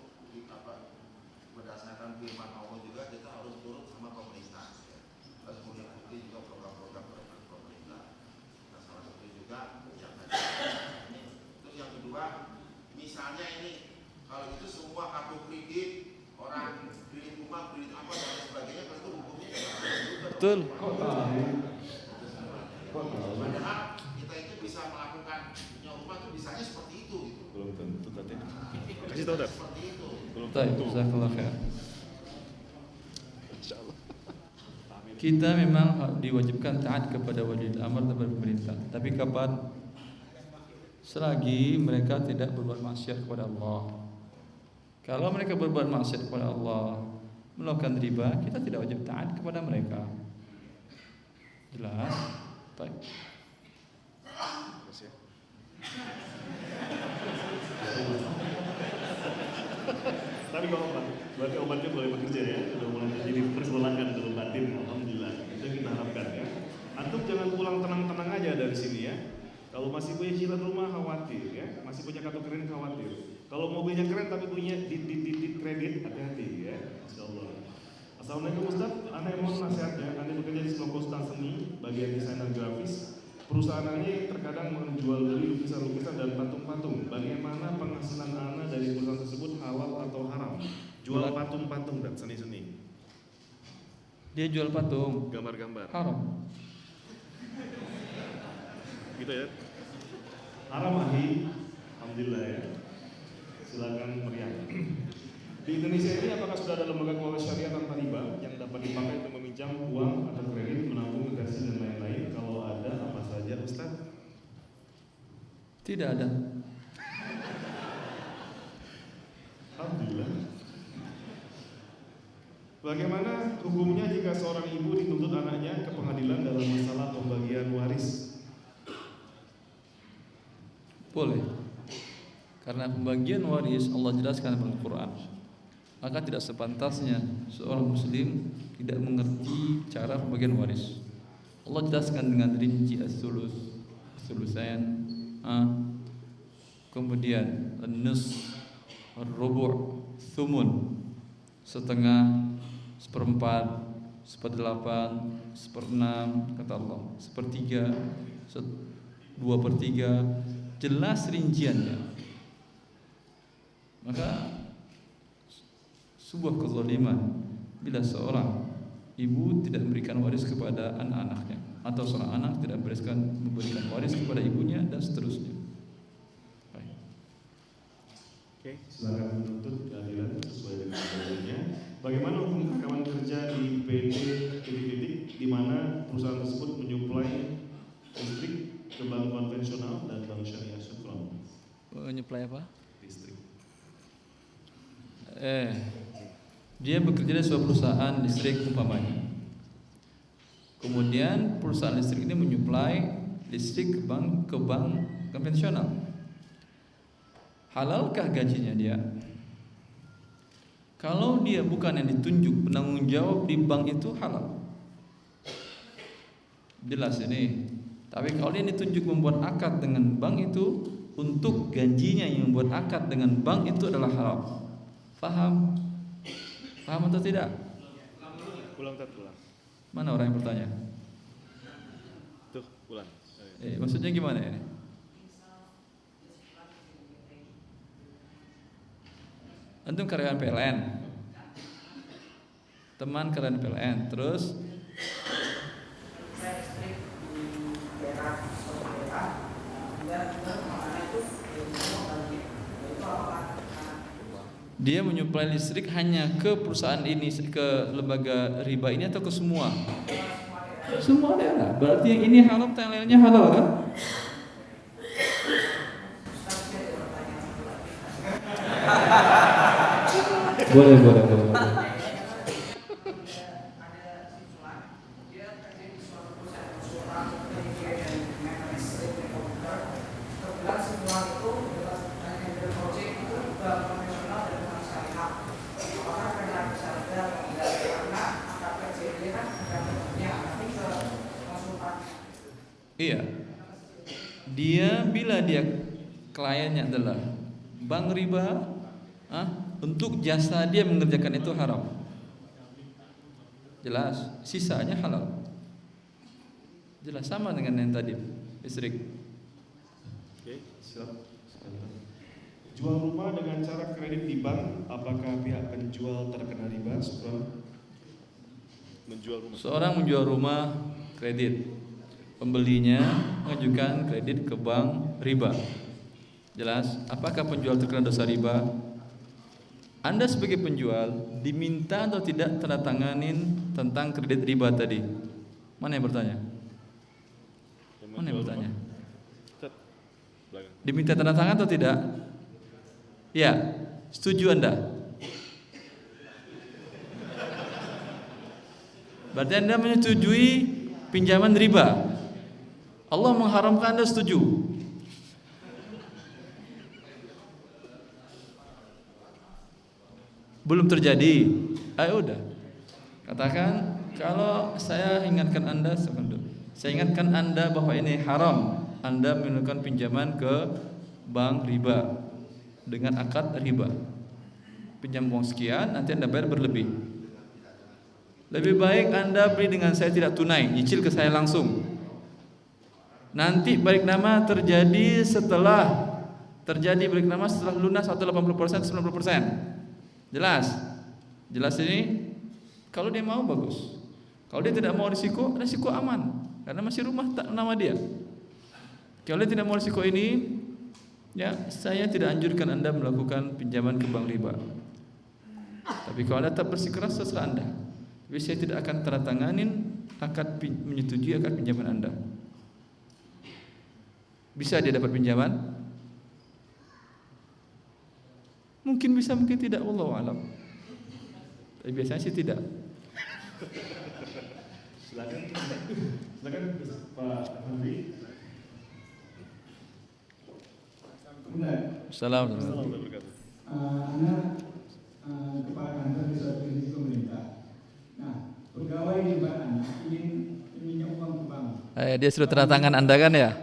berdasarkan firman Allah juga kita harus turut sama pemerintah. Ya. Terus mengikuti juga program-program pemerintah. Nah, salah satu juga yang tadi. Terus yang kedua, misalnya ini kalau itu semua kartu kredit orang kredit rumah, kredit apa dan sebagainya, kalau itu hukumnya juga. Betul. Kok tahu? Padahal kita itu bisa melakukan punya rumah itu bisanya seperti itu. Gitu. Belum tentu tadi. Kasih tahu Dad. Seperti itu. Belum Baik, tentu. jazakallah khair. Insyaallah. Kita memang diwajibkan taat kepada wali amr dan pemerintah. Tapi kapan? Selagi mereka tidak berbuat maksiat kepada Allah. Kalau mereka berbuat maksiat kepada Allah, melakukan riba, kita tidak wajib taat kepada mereka. Jelas? Baik. Terus ya. Tapi kalau obat, berarti obatnya boleh bekerja ya. Sudah mulai jadi persoalan dalam batin. Alhamdulillah. Itu yang kita harapkan ya. Antum jangan pulang tenang-tenang aja dari sini ya. Kalau masih punya cicilan rumah khawatir ya, masih punya kartu kredit khawatir. Kalau mobilnya keren tapi punya di kredit, hati-hati ya. Insyaallah. Assalamualaikum Ustaz, Anda mohon nasihatnya. Anda bekerja di sebuah perusahaan seni, bagian desainer grafis. Perusahaan Anda terkadang menjual beli lukisan-lukisan dan patung-patung. Bagaimana penghasilan Anda dari perusahaan tersebut, halal atau haram? Jual patung-patung dan seni-seni. Dia jual patung, Gambar-gambar. haram. Gitu ya. Haram ahi. Alhamdulillah ya. Silakan meriah. Di Indonesia ini apakah sudah ada lembaga keuangan syariah tanpa riba yang dapat dipakai untuk meminjam uang atau kredit, menabung, investasi dan lain-lain? Kalau ada apa saja, Ustaz? Tidak ada. Alhamdulillah. Bagaimana hukumnya jika seorang ibu dituntut anaknya ke pengadilan dalam masalah pembagian waris? Boleh. Karena pembagian waris Allah jelaskan dalam Al-Quran. Maka tidak sepantasnya seorang muslim tidak mengerti cara pembagian waris. Allah jelaskan dengan rinci as-sulus, as-sulusain, kemudian an-nus, ar-rubu', thumun, setengah, seperempat, seperdelapan, seperenam, kata Allah, sepertiga, 2/3, jelas rinciannya. Maka sebuah kezaliman bila seorang ibu tidak memberikan waris kepada anak-anaknya, atau seorang anak tidak memberikan waris kepada ibunya, dan seterusnya. Baik. Oke, silakan menuntut keadilan sesuai dengan dalilnya. Bagaimana hukum karyawan kerja di PT titik-titik di mana perusahaan tersebut menyuplai listrik ke bank konvensional dan bank syariah Sukron? Menyuplai apa? Listrik. Dia bekerja di sebuah perusahaan listrik umpamanya. Kemudian perusahaan listrik ini menyuplai listrik ke bank konvensional. Halalkah gajinya dia? Kalau dia bukan yang ditunjuk penanggung jawab di bank itu halal. Jelas ini. Tapi kalau dia ditunjuk membuat akad dengan bank itu, untuk gajinya yang membuat akad dengan bank itu adalah haram. Paham? Paham atau tidak? Pulang pulang. Mana orang yang bertanya? Tuh, pulang. Maksudnya gimana ini? Antum karyawan PLN, teman karyawan PLN, terus saya listrik di daerah suatu daerah, dan makanan itu semua bagi Dia menyuplai listrik hanya ke perusahaan ini, ke lembaga riba ini atau ke semua? Semua daerah. Berarti yang ini haram, yang lainnya halal kan? Boleh. Iya. Bila dia kliennya adalah bank riba, untuk jasa dia mengerjakan itu haram. Jelas, sisanya halal. Jelas, sama dengan yang tadi, listrik. Oke, siap. Jual rumah dengan cara kredit di bank, apakah pihak penjual terkena riba? Seorang menjual rumah kredit, pembelinya mengajukan kredit ke bank riba. Jelas, apakah penjual terkena dosa riba? Anda sebagai penjual diminta atau tidak tanda tanganin tentang kredit riba tadi? Mana yang bertanya? Diminta tanda tangan atau tidak? Ya, setuju Anda? Berarti Anda menyetujui pinjaman riba. Allah mengharamkan, Anda setuju? Belum terjadi. Ayo udah. Katakan, kalau saya ingatkan Anda, saya ingatkan Anda bahwa ini haram. Anda melakukan pinjaman ke bank riba dengan akad riba. Pinjam uang sekian, nanti Anda bayar berlebih. Lebih baik Anda beli dengan saya tidak tunai, nyicil ke saya langsung. Nanti balik nama terjadi setelah balik nama setelah lunas atau 80%, 90%. Jelas ini. Kalau dia mau bagus. Kalau dia tidak mau risiko aman, karena masih rumah tak nama dia. Kalau dia tidak mau risiko ini, ya saya tidak anjurkan Anda melakukan pinjaman ke bank riba. Tapi kalau Anda tetap bersikeras, terserah Anda. Tapi saya tidak akan tanda tanganin menyetujui akad pinjaman Anda. Bisa dia dapat pinjaman? Mungkin bisa, mungkin tidak, wallahu a'lam. Tapi biasanya sih tidak. Silakan Pak Henry. Assalamualaikum. Anda kepala kantor di suatu institusi pemerintah. Nah, pegawai di Anda ingin meminjam uang ke bank. Dia suruh tanda tangan Anda kan ya?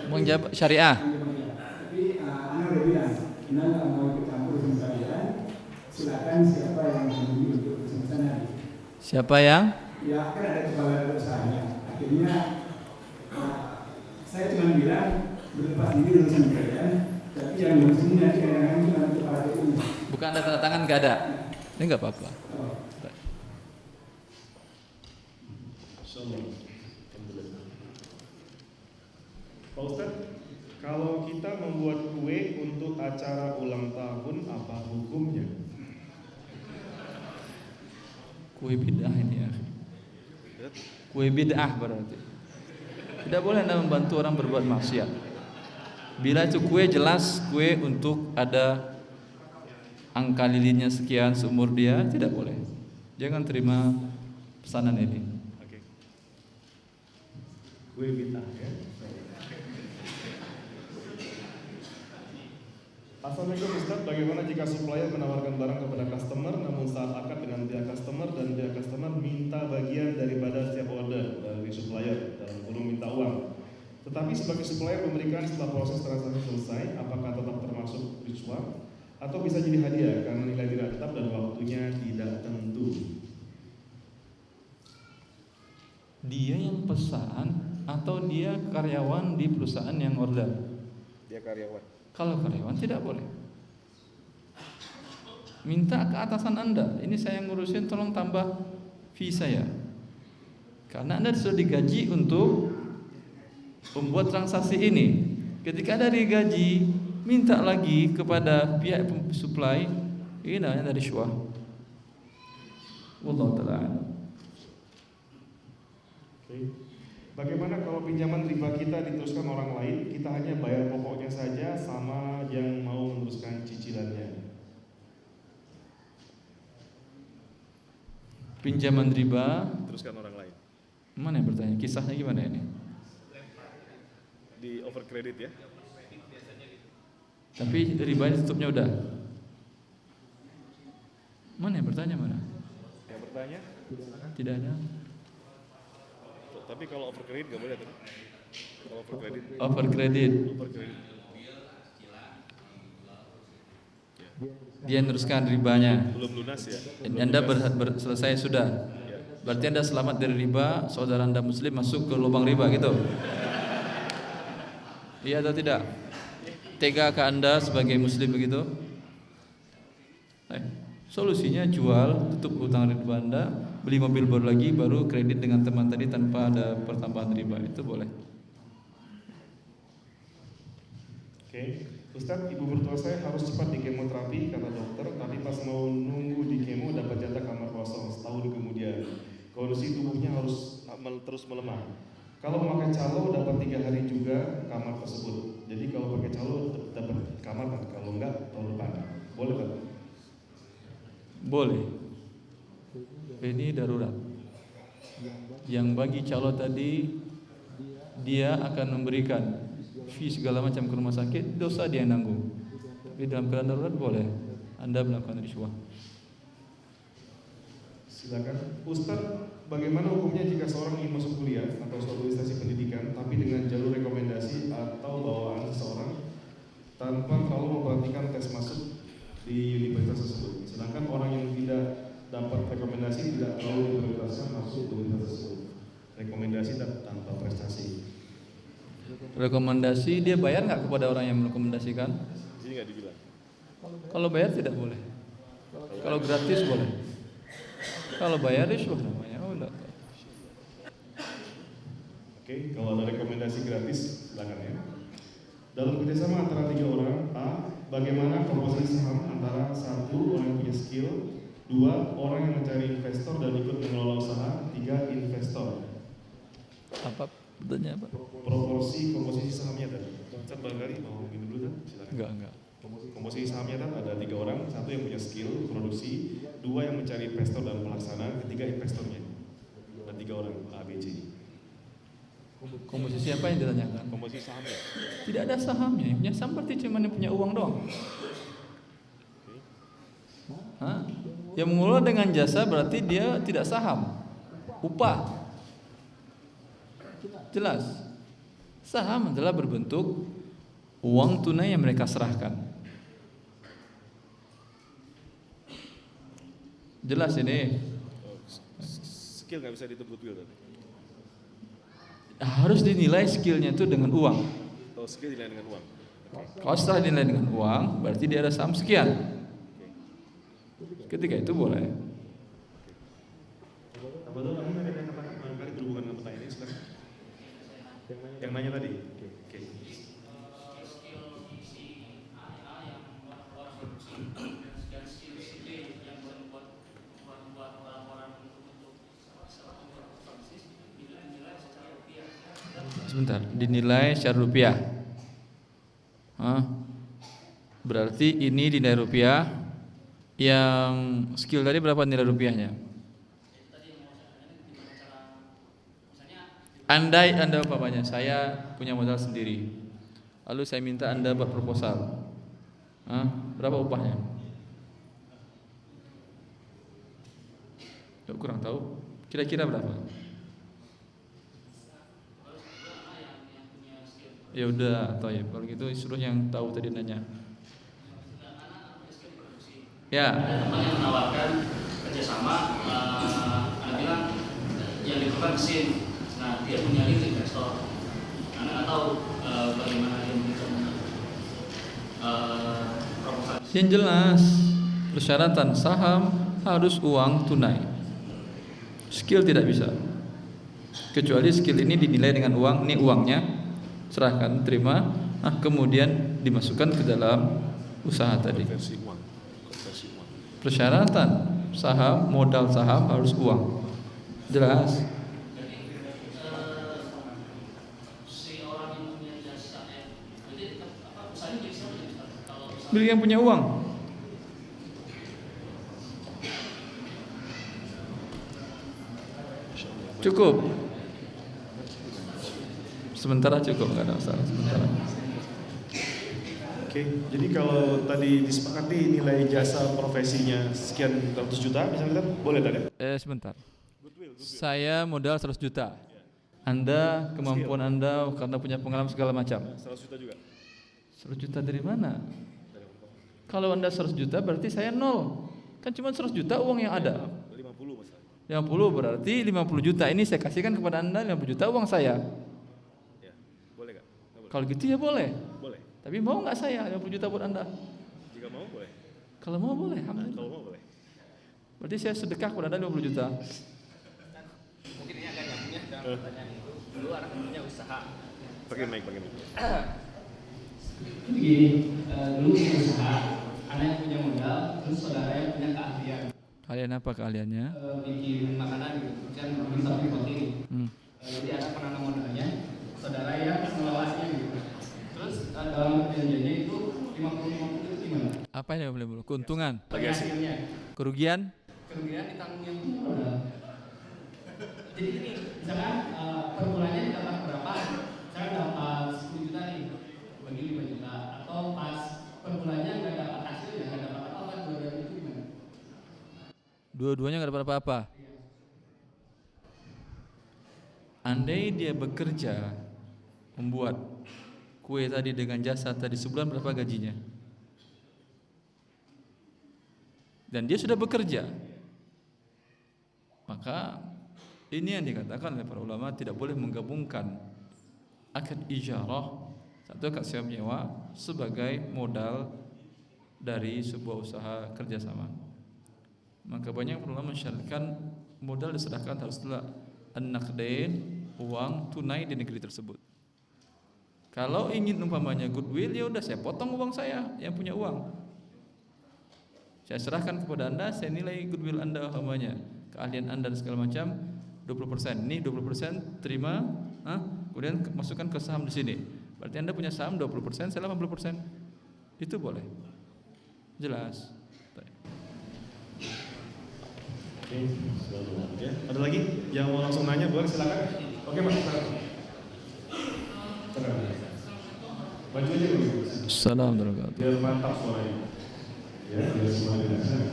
Menjawab syariah. Tapi Anda udah bilang, Anda nggak mau ikut campur urusan kalian. Silakan siapa yang menghubungi untuk urusan sana. Siapa yang? Ya kan ada kepala usahanya. Akhirnya saya cuma bilang berlepas diri urusan kalian. Tapi yang ngurus ini nanti kadang-kadang cuma kepala itu. Bukan ada tanda tangan, nggak ada. Ini nggak apa-apa. Pak Ustadz, kalau kita membuat kue untuk acara ulang tahun, apa hukumnya? Kue bid'ah ini ya. Kue bid'ah berarti. Tidak boleh Anda membantu orang berbuat maksiat. Bila itu kue jelas kue untuk ada angka lilinnya sekian seumur dia, tidak boleh. Jangan terima pesanan ini. Oke. Kue bid'ah ya. Assalamualaikum Ustaz, bagaimana jika supplier menawarkan barang kepada customer, namun saat akad dengan pihak customer dan pihak customer minta bagian daripada setiap order dari supplier dalam kurung minta uang, tetapi sebagai supplier memberikan setelah proses transaksi selesai, apakah tetap termasuk risuah atau bisa jadi hadiah karena nilai tidak tetap dan waktunya tidak tentu? Dia yang pesan atau dia karyawan di perusahaan yang order? Dia karyawan. Kalau karyawan tidak boleh. Minta ke atasan Anda, ini saya ngurusin, tolong tambah fee saya. Karena Anda sudah digaji untuk membuat transaksi ini. Ketika ada digaji, minta lagi kepada pihak supply, ini namanya rishwah. Wallahu ta'ala. Oke. Bagaimana kalau pinjaman riba kita diteruskan orang lain, kita hanya bayar pokoknya saja sama yang mau meneruskan cicilannya? Pinjaman riba Teruskan orang lain. mana yang bertanya? Kisahnya gimana ini? Di over credit ya? Tapi riba tutupnya udah. Mana yang bertanya mana? Yang bertanya? Tidak ada. Tapi kalau over credit nggak boleh tuh. Kalau over credit. Over credit. Over credit. Dia meneruskan ribanya. Belum lunas ya? Anda selesai sudah. Ya. Berarti Anda selamat dari riba, saudara Anda muslim masuk ke lubang riba gitu. Iya atau tidak? Tega ke Anda sebagai muslim begitu? Solusinya jual, tutup hutang riba Anda, beli mobil baru lagi, baru kredit dengan teman tadi tanpa ada pertambahan riba, itu boleh. Oke. Ustadz, ibu mertua saya harus cepat di kemoterapi kata dokter, tapi pas mau nunggu di kemo dapat jatah kamar kosong setahun kemudian. Kondisi tubuhnya harus terus melemah. Kalau memakai calo dapat 3 hari juga kamar tersebut. Jadi kalau pakai calo dapat kamar kan? Kalau enggak tahun depan. Boleh kan? Boleh. Ini darurat. Yang bagi calo tadi, dia akan memberikan fee segala macam ke rumah sakit, dosa dia yang nanggung. Tapi dalam keadaan darurat boleh Anda melakukan rishwah. Silakan. Ustadz, bagaimana hukumnya jika seorang ingin masuk kuliah atau suatu instansi pendidikan tapi dengan jalur rekomendasi atau bawaan seseorang tanpa terlalu memperhatikan tes masuk di universitas tersebut, sedangkan orang yang tidak dapat rekomendasi tidak terlalu diprioritaskan masuk ke universitas tersebut. Rekomendasi tanpa prestasi. Rekomendasi dia bayar nggak kepada orang yang merekomendasikan? Jadi nggak dibilang. Kalau bayar tidak boleh. Kalau gratis boleh. Kalau bayar rishwah namanya. Oh, enggak. Oke, kalau ada rekomendasi gratis, silakan ya. Dalam kerjasama antara 3 orang, A, bagaimana komposisi saham antara 1 orang yang punya skill, 2 orang yang mencari investor dan ikut mengelola usaha, 3 investor. Apa betulnya apa? Proporsi komposisi sahamnya tadi. Ustaz barangkali mau minum dulu kan? Silakan. Enggak. Komposisi sahamnya kan ada 3 orang, 1 yang punya skill produksi, 2 yang mencari investor dan pelaksana, 3 investornya. Dan 3 orang A, B, C. Komposisi apa yang ditanyakan? Komposisi sahamnya. Tidak ada sahamnya. Yang punya saham berarti cuma yang punya uang doang. Hah? Yang mengelola dengan jasa berarti dia tidak saham, upah. Jelas. Saham adalah berbentuk uang tunai yang mereka serahkan. Jelas ini. Skill nggak bisa ditebut tadi. Harus dinilai skillnya itu dengan uang. Oh, skill dinilai dengan uang. Kalau setelah dinilai dengan uang, berarti dia ada saham sekian. Ketika itu boleh. Apa tuh kamu ada yang barangkali berhubungan dengan pertanyaan ini, silakan. Yang nanya tadi. Oke. Sebentar, dinilai secara rupiah. Berarti ini dinilai rupiah. Yang skill tadi berapa nilai rupiahnya? Andai Anda umpamanya saya punya modal sendiri, lalu saya minta Anda buat proposal, berapa upahnya? Kurang tahu. Kira-kira berapa? Ya udah, atau ya kalau gitu suruh yang tahu tadi nanya. Ya. Teman yang menawarkan kerjasama, Anda bilang yang diperlukan mesin. Nah, dia punya lead investor. Anda nggak tahu bagaimana dia memberikan proposal. Yang jelas persyaratan saham harus uang tunai. Skill tidak bisa. Kecuali skill ini dinilai dengan uang, ini uangnya, serahkan, terima. kemudian dimasukkan ke dalam usaha tadi. Konversi uang. Persyaratan saham, modal saham harus uang. Jelas? Si orang yang punya jasa jadi usahanya jadi siapa nih Ustaz? Kalau Milik yang punya uang. Cukup. Sementara cukup, nggak ada masalah. Sementara. Oke, jadi kalau tadi disepakati nilai jasa profesinya sekian ratus juta, misalnya boleh tadi? Sebentar. Saya modal 100 juta. Anda, kemampuan Anda karena punya pengalaman segala macam. 100 juta juga. 100 juta dari mana? Kalau Anda 100 juta berarti saya nol. Kan cuma 100 juta uang yang ada. 50 masalah. 50 berarti 50 juta. Ini saya kasihkan kepada Anda 50 juta uang saya. Ya, boleh nggak? Nggak boleh. Kalau gitu ya boleh. Boleh. Tapi mau nggak saya 50 juta buat Anda? Jika mau boleh. Kalau mau boleh, alhamdulillah. Kalau mau boleh. Berarti saya sedekah kepada Anda 50 juta. Mungkin ini agak nyambungnya dengan pertanyaan itu. Dulu anak punya usaha. Pakai mic. Begini, dulu punya usaha, anak yang punya modal, terus saudara yang punya keahlian. Kalian apa keahliannya? Bikin makanan gitu, kan bikin sapi roti. Jadi anak penanam modalnya, saudara yang mengelolanya gitu. Terus dalam perjanjiannya itu 50-50 itu gimana? Apa yang boleh dulu? Keuntungan, Lagi asik. Hasilnya, kerugian, kemudian ditanggung yang punya modal. Jadi gini, misalkan per bulannya dapat berapa? Misalkan dapat 10 juta nih, bagi 5 juta. Atau pas per bulannya nggak dapat hasil, ya nggak dapat apa-apa, dua-duanya itu gimana? dua-duanya nggak dapat apa-apa. Andai dia bekerja membuat kue tadi dengan jasa tadi sebulan berapa gajinya? Dan dia sudah bekerja, maka ini yang dikatakan oleh para ulama tidak boleh menggabungkan akad ijarah satu akad sewa menyewa sebagai modal dari sebuah usaha kerjasama. Maka banyak ulama mensyaratkan modal diserahkan haruslah an-naqdain, uang tunai di negeri tersebut. Kalau ingin umpamanya goodwill, ya udah saya potong uang saya yang punya uang. Saya serahkan kepada Anda, saya nilai goodwill Anda umpamanya, keahlian Anda dan segala macam 20%. Ini 20% terima, kemudian masukkan ke saham di sini. Berarti Anda punya saham 20%, saya 80%. Itu boleh. Jelas. Oke, ya. Ada lagi yang mau langsung nanya, boleh silakan. Oke, Mas. Silakan. Maju aja dulu. Assalamualaikum. Biar mantap suaranya. Ya, biar semua dengar.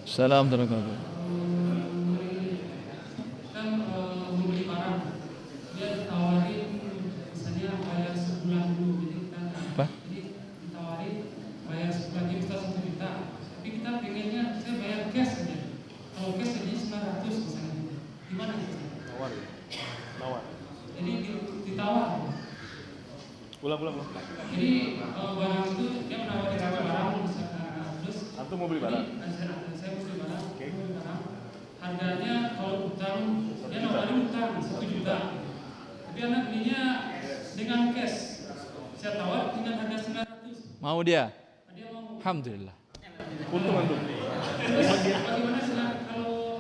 Assalamualaikum. Kan membeli barang, dia ditawarin misalnya bayar sebulan dulu, jadi kita Apa? jadi ditawarin bayar sebulan ini kita 1 juta, tapi kita pengennya saya bayar cash aja. Kalau cash jadi 900 misalnya, gimana itu? Nawar. Jadi ditawar. Ulang. Jadi barang itu dia menawarkan barang terus Antum mau beli barang? saya mau beli barang, Oke. mau beli barang. Harganya kalau utang dia nawarin utang 1 juta. Tapi anak belinya dengan cash. Saya tawar dengan harga 900. Mau dia? Dia mau. Alhamdulillah. Untung antum. Bagaimana sih kalau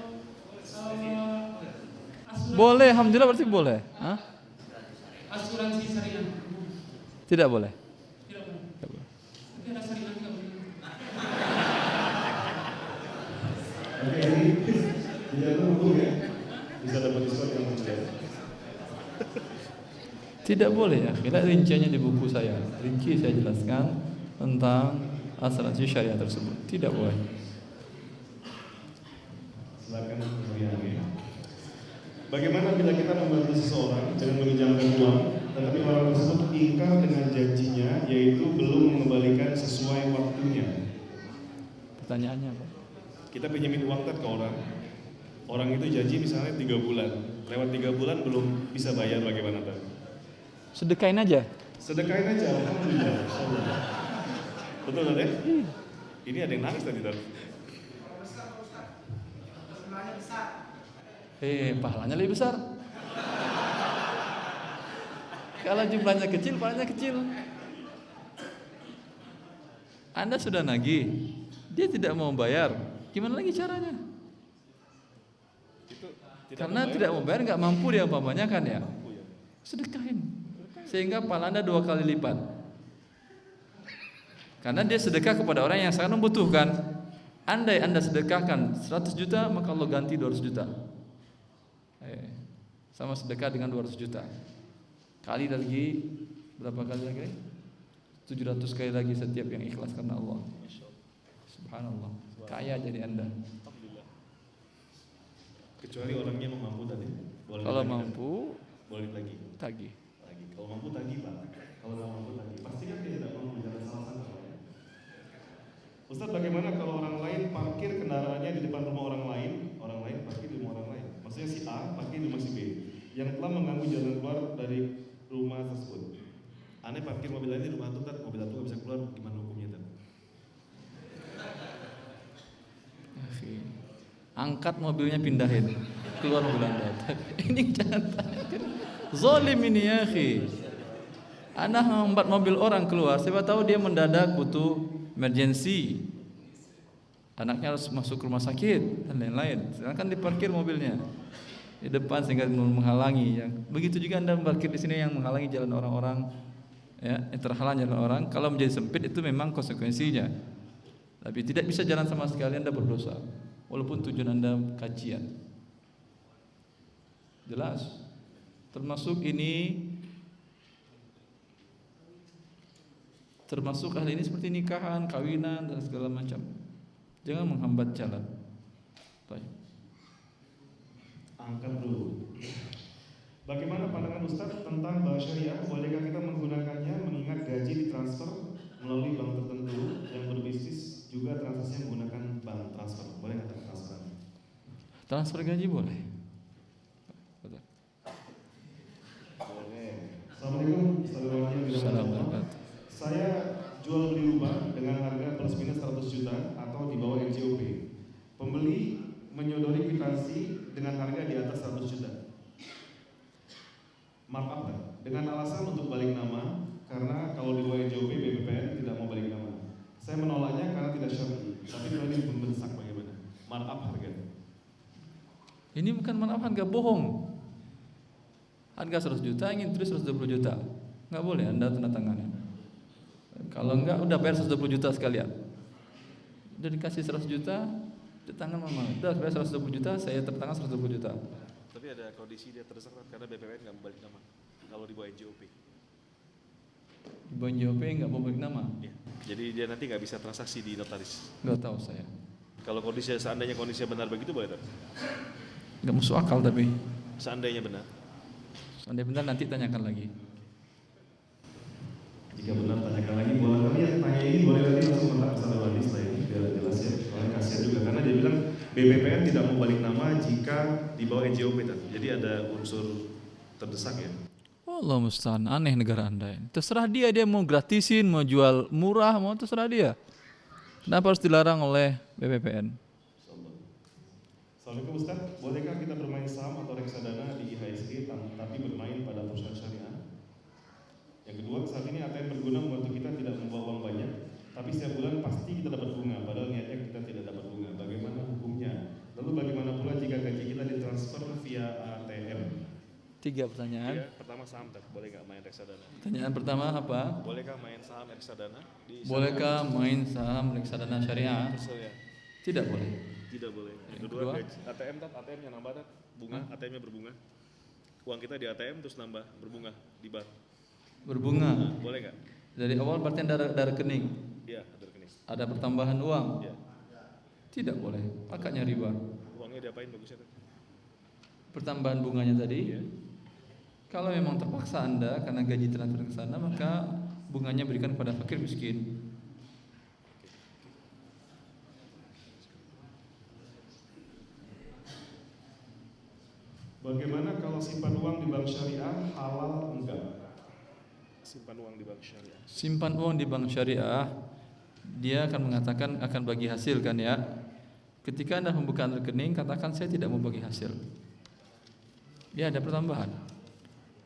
asuransi, Boleh, alhamdulillah berarti boleh. Hah? asuransi syariah? Tidak boleh. Tidak boleh. Tidak boleh. Tapi ada syariah tidak boleh. Oke, ini tidak hukum ya. Bisa dapat diskon yang mudah. Tidak boleh ya. Kira rinciannya di buku saya. Rinci saya jelaskan tentang asuransi syariah tersebut. Tidak boleh. Silakan bagi. Bagaimana bila kita membantu seseorang dengan meminjamkan uang, tetapi orang tersebut ingkar dengan janjinya, yaitu belum mengembalikan sesuai waktunya? Pertanyaannya apa? Kita pinjemin uang ke orang itu janji misalnya 3 bulan, lewat 3 bulan belum bisa bayar, bagaimana Pak? Sedekain aja. Sedekain aja, alhamdulillah. Betul kan ya? Ini ada yang nangis tadi Tar. Pahalanya lebih besar. Kalau jumlahnya kecil, pahalanya kecil. Anda sudah nagih, dia tidak mau bayar, gimana lagi caranya? Karena tidak mau bayar, nggak mampu dia umpamanya kan ya. Sedekahin, sehingga pahala Anda 2 kali lipat. Karena dia sedekah kepada orang yang sangat membutuhkan. Andai Anda sedekahkan 100 juta, maka Allah ganti 200 juta. Sama sedekah dengan 200 juta. Kali lagi, berapa kali lagi? 700 kali lagi setiap yang ikhlas karena Allah. Subhanallah. Kaya jadi Anda. Kecuali orangnya mampu tadi. Boleh Kalau lagi, mampu, boleh lagi. tagih. Kalau mampu tagih Pak. Kalau nggak mampu tagih. Pasti kan dia tidak mampu jalan salah satu. Ustaz, bagaimana kalau orang lain parkir kendaraannya di depan rumah orang lain parkir di rumah orang lain? Maksudnya si A parkir di rumah si B yang telah mengganggu jalan keluar dari rumah tersebut. Aneh parkir mobil lain di rumah itu, mobil itu nggak bisa keluar, gimana hukumnya Tad? Angkat mobilnya, pindahin, keluar mobil Anda. Ini jangan tanyakan. Zalim ini ya akhi. Anda membuat mobil orang keluar, siapa tahu dia mendadak butuh emergency. Anaknya harus masuk rumah sakit dan lain-lain. Silakan diparkir mobilnya di depan sehingga menghalangi. Yang begitu juga Anda parkir di sini yang menghalangi jalan orang-orang, ya, yang terhalang jalan orang. Kalau menjadi sempit itu memang konsekuensinya. Tapi tidak bisa jalan sama sekali, Anda berdosa. Walaupun tujuan Anda kajian. Jelas. Termasuk hal ini seperti nikahan, kawinan dan segala macam. Jangan menghambat jalan. Baik. Angkat dulu. Bagaimana pandangan Ustaz tentang bank syariah? Bolehkah kita menggunakannya mengingat gaji ditransfer melalui bank tertentu yang berbisnis juga transaksinya menggunakan bank transfer? Boleh nggak transfer? Transfer gaji boleh. Boleh. Assalamualaikum. Assalamualaikum. Saya jual beli rumah dengan harga plus minus 100 juta atau di bawah NJOP. Pembeli menyodori kwitansi dengan harga di atas 100 juta. Markup kan? Dengan alasan untuk balik nama, karena kalau di bawah NJOP BPPN tidak mau balik nama. Saya menolaknya karena tidak syar'i, tapi kalau ini mendesak bagaimana? Markup harga. Ini bukan markup harga, bohong. Harga 100 juta ingin tulis 120 juta. Enggak boleh Anda tanda tangannya. Kalau enggak udah bayar 120 juta sekalian. Udah dikasih 100 juta, di tangan mama. Udah bayar 120 juta, saya tertangan 120 juta. Tapi ada kondisi dia terdesak karena BPPN nggak mau balik nama. Kalau di bawah NJOP. Di bawah NJOP nggak mau balik nama. Ya. Jadi dia nanti nggak bisa transaksi di notaris. Nggak tahu saya. Kalau kondisi seandainya kondisinya benar begitu boleh tak? Nggak masuk akal tapi. Seandainya benar. Seandainya benar nanti tanyakan lagi. Jika benar tanyakan lagi, boleh kalian tanya ini, boleh nanti langsung kontak Ustaz Wali setelah ini biar jelas ya. Soalnya kasihan juga karena dia bilang BPPN tidak mau balik nama jika di bawah NJOP tadi. Jadi ada unsur terdesak ya. Allah musta'an, aneh negara Anda ini. Terserah dia mau gratisin, mau jual murah, mau terserah dia. Kenapa harus dilarang oleh BPPN? Assalamualaikum Ustaz, bolehkah kita bermain saham atau reksadana di IHSG tapi bermain pada perusahaan syariah? Yang kedua, saat ini ATM berguna membantu kita tidak membawa uang banyak, tapi setiap bulan pasti kita dapat bunga, padahal niatnya kita tidak dapat bunga. Bagaimana hukumnya? Lalu bagaimana pula jika gaji kita ditransfer via ATM? 3 pertanyaan. Ya, pertama saham, boleh nggak main reksadana? Pertanyaan pertama apa? Bolehkah main saham reksadana? Bolehkah main saham reksadana syariah? Tidak boleh. Tidak boleh. Yang kedua, ATM ATM-nya nambah bunga, ATM-nya berbunga. Uang kita di ATM terus nambah berbunga di bank. Berbunga. Boleh nggak? Dari awal berarti ada rekening. Iya, ada rekening. Ada pertambahan uang. Iya. Tidak boleh. Akadnya riba. Uangnya diapain bagusnya? Pertambahan bunganya tadi. Iya. Kalau memang terpaksa Anda karena gaji transfer ke sana, maka bunganya berikan kepada fakir miskin. Bagaimana kalau simpan uang di bank syariah halal enggak? Simpan uang di bank syariah. Simpan uang di bank syariah, dia akan mengatakan akan bagi hasil kan ya. Ketika Anda membuka rekening, katakan saya tidak mau bagi hasil. Ya ada pertambahan.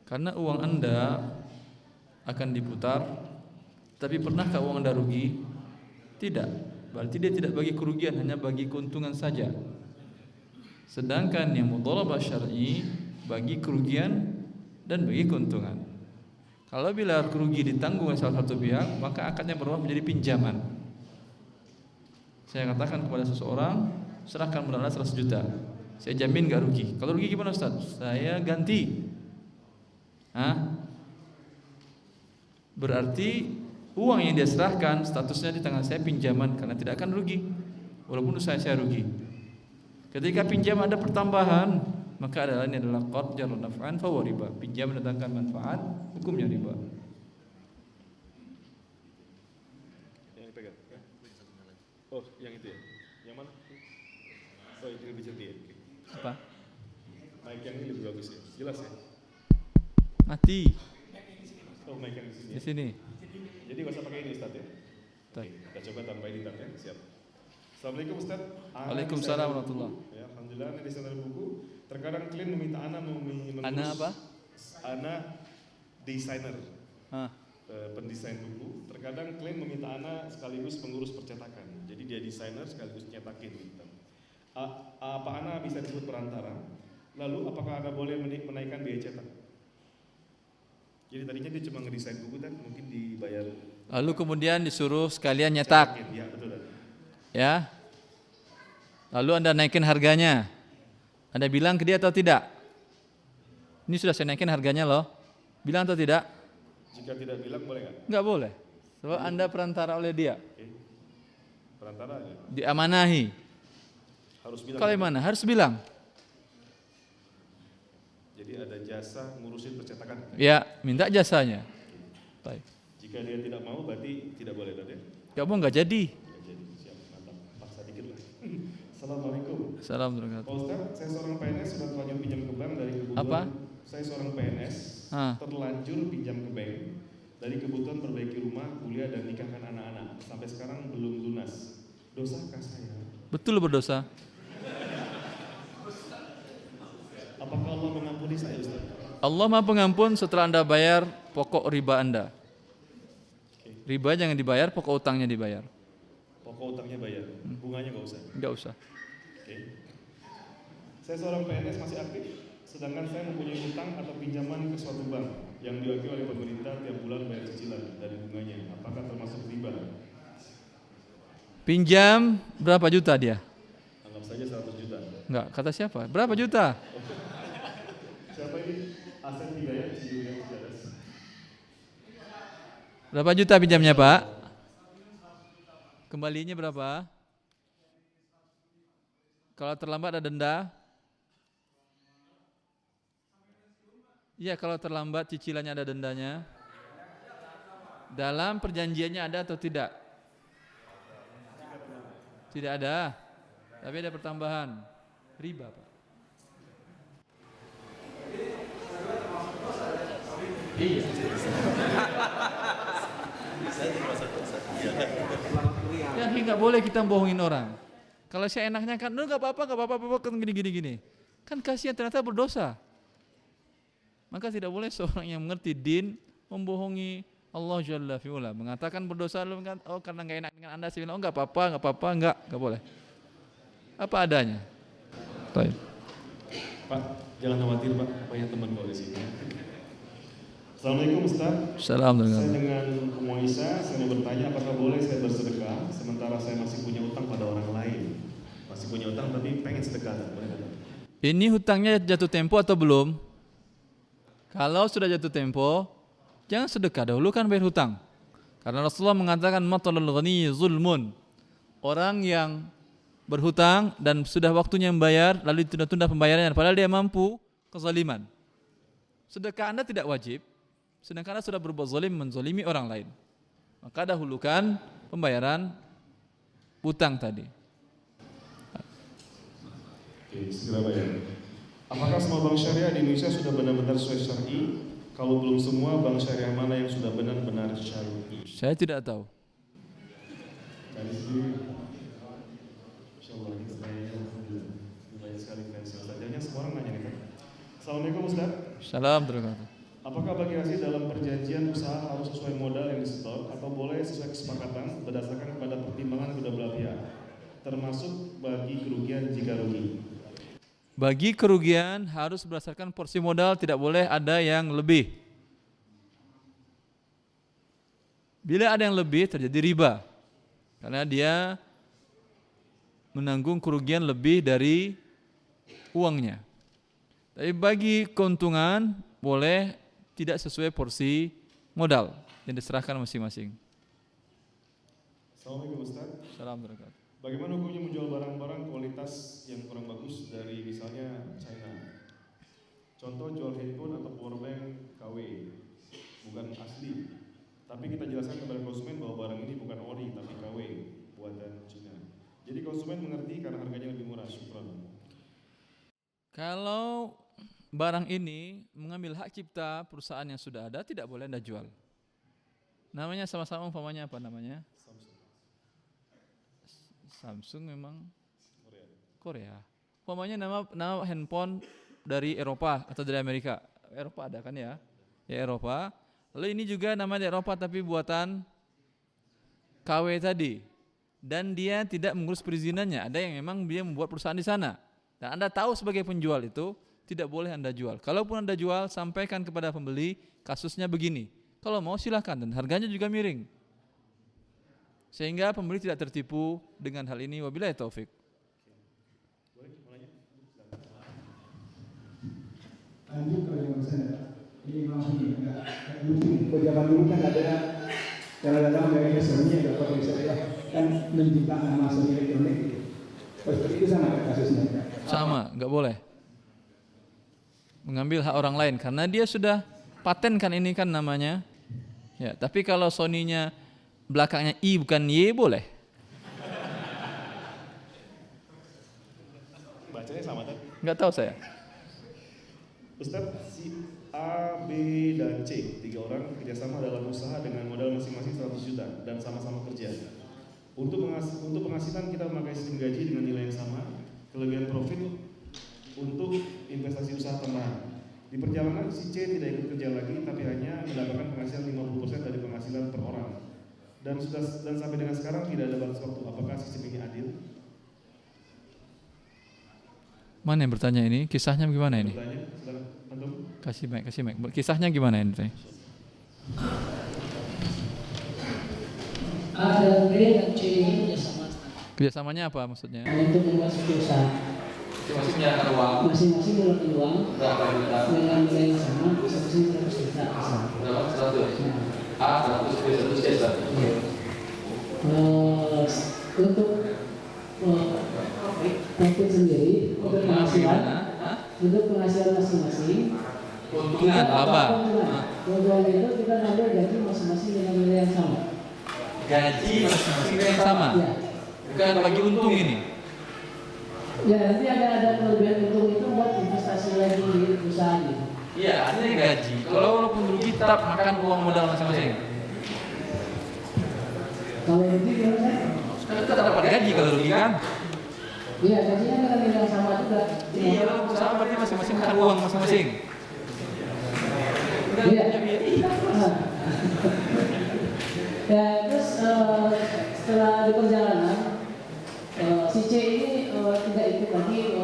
Karena uang Anda akan diputar. Tapi pernahkah uang Anda rugi? Tidak. Berarti dia tidak bagi kerugian, hanya bagi keuntungan saja. Sedangkan yang mudharabah syar'i bagi kerugian dan bagi keuntungan. Kalau bila kerugian ditanggung oleh salah satu pihak, maka akadnya berubah menjadi pinjaman. Saya katakan kepada seseorang, serahkan modal 100 juta. Saya jamin gak rugi. Kalau rugi gimana Ustaz? Saya ganti. Berarti uang yang dia serahkan statusnya di tangan saya pinjaman, karena tidak akan rugi walaupun usaha saya rugi. Ketika pinjam ada pertambahan, maka ini adalah qard jar naf'an fa riba. Pinjam mendatangkan manfaat, hukumnya riba. Yang dipegang ya? Oh, yang itu ya? Yang mana? Oh, itu lebih cerdik ya? Apa? Mic yang ini lebih bagus ya? Jelas ya? Mati. Oh, mic yang di sini. Di sini. Jadi nggak usah pakai ini Ustaz ya? Oke, kita coba tambah editor ya, siap. Assalamualaikum Ustaz. Waalaikumsalam warahmatullahi. Ya, alhamdulillah ini desainer buku. Terkadang klien meminta Ana mengurus. Ana apa? Ana desainer. Ah. Pendesain buku. Terkadang klien meminta Ana sekaligus pengurus percetakan. Jadi dia desainer sekaligus nyetakin gitu. Apa Ana bisa disebut perantara? Lalu apakah Ana boleh menaikkan biaya cetak? Jadi tadinya dia cuma ngedesain buku kan, mungkin dibayar. Lalu kemudian disuruh sekalian nyetak. Ya, betul. Ya. Lalu Anda naikin harganya. Anda bilang ke dia atau tidak? Ini sudah saya naikin harganya loh. Bilang atau tidak? Jika tidak bilang boleh nggak? Nggak boleh. Sebab Anda perantara oleh dia. Perantara ya? Diamanahi. Harus bilang. Kalau mana? Harus bilang. Jadi ada jasa ngurusin percetakan. Ya, minta jasanya. Baik. Jika dia tidak mau berarti tidak boleh tadi. Gak mau nggak jadi. Nggak jadi, siap, mantap. Paksa dikit lah. Assalamualaikum. Assalamualaikum. Pak Ustaz, saya seorang PNS sudah terlanjur pinjam ke bank dari kebutuhan. Apa? Saya seorang PNS terlanjur pinjam ke bank dari kebutuhan perbaiki rumah, kuliah dan nikahkan anak-anak. Sampai sekarang belum lunas. Dosakah saya? Betul berdosa. Apakah Allah mengampuni saya Ustaz? Allah Maha Pengampun setelah Anda bayar pokok riba Anda. Riba jangan dibayar, pokok utangnya dibayar. Pokok utangnya bayar, bunganya nggak usah? Nggak usah. Saya seorang PNS masih aktif, sedangkan saya mempunyai utang atau pinjaman ke suatu bank yang diwakili oleh pemerintah tiap bulan bayar cicilan dari bunganya. Apakah termasuk riba? Pinjam berapa juta dia? Anggap saja 100 juta. Enggak, kata siapa? Berapa juta? Siapa ini? Asep Hidayat Cijuria Ciadas. Berapa juta pinjamnya Pak? Kembalinya berapa? Kalau terlambat ada denda? Iya, kalau terlambat cicilannya ada dendanya. Dalam perjanjiannya ada atau tidak? Tidak ada. Tapi ada pertambahan. Riba, Pak. Iya. Ya, nggak boleh kita bohongin orang. Kalau saya enaknya kan, nggak apa-apa, kan gini. Kan kasihan ternyata berdosa. Maka tidak boleh seorang yang mengerti din membohongi Allah Jalla fi'ula. Mengatakan berdosa, oh karena nggak enak dengan Anda, saya bilang, oh nggak apa-apa, nggak boleh. Apa adanya. Baik. Pak, jangan khawatir Pak, banyak teman kau di sini. Assalamualaikum Ustaz. Assalamualaikum. Saya dengan Muisa, saya mau bertanya apakah boleh saya bersedekah sementara saya masih punya utang pada orang lain. Masih punya utang tapi pengen sedekah, boleh nggak? Ini hutangnya jatuh tempo atau belum? Kalau sudah jatuh tempo, jangan sedekah dahulu kan bayar hutang. Karena Rasulullah mengatakan matalul ghani zulmun. Orang yang berhutang dan sudah waktunya membayar lalu tunda-tunda pembayarannya padahal dia mampu, kezaliman. Sedekah Anda tidak wajib, sedangkan Anda sudah berbuat zalim menzalimi orang lain. Maka dahulukan pembayaran hutang tadi. Oke, segera bayar. Apakah semua bank syariah di Indonesia sudah benar-benar sesuai syar'i? Kalau belum semua, bank syariah mana yang sudah benar-benar syar'i? Saya tidak tahu. Dari sini, insyaallah kita banyak sekali fans. Sajanya semua orang nanya nih Pak. Assalamualaikum Ustaz. Salam terima kasih. Apakah bagi hasil dalam perjanjian usaha harus sesuai modal yang disetor atau boleh sesuai kesepakatan berdasarkan kepada pertimbangan kedua belah pihak, termasuk bagi kerugian jika rugi? Bagi kerugian harus berdasarkan porsi modal, tidak boleh ada yang lebih. Bila ada yang lebih terjadi riba, karena dia menanggung kerugian lebih dari uangnya. Tapi bagi keuntungan boleh tidak sesuai porsi modal yang diserahkan masing-masing. Assalamualaikum Ustaz. Assalamualaikum. Bagaimana hukumnya menjual barang-barang kualitas yang kurang bagus dari misalnya China? Contoh jual handphone atau powerbank KW, bukan asli. Tapi kita jelaskan kepada konsumen bahwa barang ini bukan ori tapi KW, buatan Cina. Jadi konsumen mengerti karena harganya lebih murah. Syukran. Kalau barang ini mengambil hak cipta perusahaan yang sudah ada, tidak boleh Anda jual. Namanya sama-sama umpamanya apa namanya? Samsung memang Korea. Umpamanya nama handphone dari Eropa atau dari Amerika. Eropa ada kan ya? Ya Eropa. Lalu ini juga nama di Eropa tapi buatan KW tadi. Dan dia tidak mengurus perizinannya. Ada yang memang dia membuat perusahaan di sana. Dan Anda tahu sebagai penjual itu tidak boleh Anda jual. Kalaupun Anda jual, sampaikan kepada pembeli kasusnya begini. Kalau mau silakan dan harganya juga miring. Sehingga pembeli tidak tertipu dengan hal ini. Wabillahi taufik. Lanjut kalau yang saya ini memang enggak lucu. Kalau zaman dulu kan ada cara-cara dari Sony atau apa misalnya kan menciptakan nama Sony elektronik. Seperti itu sama kasusnya. Sama, nggak boleh mengambil hak orang lain karena dia sudah patenkan ini kan namanya. Ya, tapi kalau Sony-nya belakangnya I bukan Y boleh. Bacanya sama kan? Nggak tahu saya. Ustaz, si A, B, dan C, 3 orang kerjasama dalam usaha dengan modal masing-masing 100 juta dan sama-sama kerja. Untuk penghasilan kita memakai sistem gaji dengan nilai yang sama, kelebihan profit untuk investasi usaha tambahan. Di perjalanan si C tidak ikut kerja lagi, tapi hanya mendapatkan penghasilan 50% dari penghasilan per orang. Dan sampai dengan sekarang tidak ada batas waktu. Apakah sistem ini adil? Mana yang bertanya ini? Kisahnya gimana ini? Bertanya, silakan antum. Kasih mic. Kisahnya gimana ini? A dan B dan C ini kerjasama. Kerjasamanya apa maksudnya? Untuk membuat suatu usaha. Masing-masing menyerahkan uang. Masing-masing mengeluarkan uang Berapa juta? dengan nilai yang sama, masing-masing 100 juta. Berapa? 100. A 100, B 100, C 100. Untuk profit sendiri, untuk penghasilan, untuk penghasilan masing-masing. Keuntungan, laba. Keuntungan itu kita ngambil gaji masing-masing dengan nilai yang sama. Gaji masing-masing yang sama. Ya. Bukan bagi untung ini. Ya nanti ada kelebihan untung itu buat investasi lagi di perusahaan ini. Iya, artinya gaji. Kalau walaupun rugi tetap makan uang modal masing-masing. Kalau rugi gimana? Tetap dapat gaji kalau rugi kan? Iya, gajinya dengan nilai yang sama juga. Iya, kalau sama berarti masing-masing makan uang masing-masing. Iya. Ya, terus setelah di perjalanan si C ini tidak ikut lagi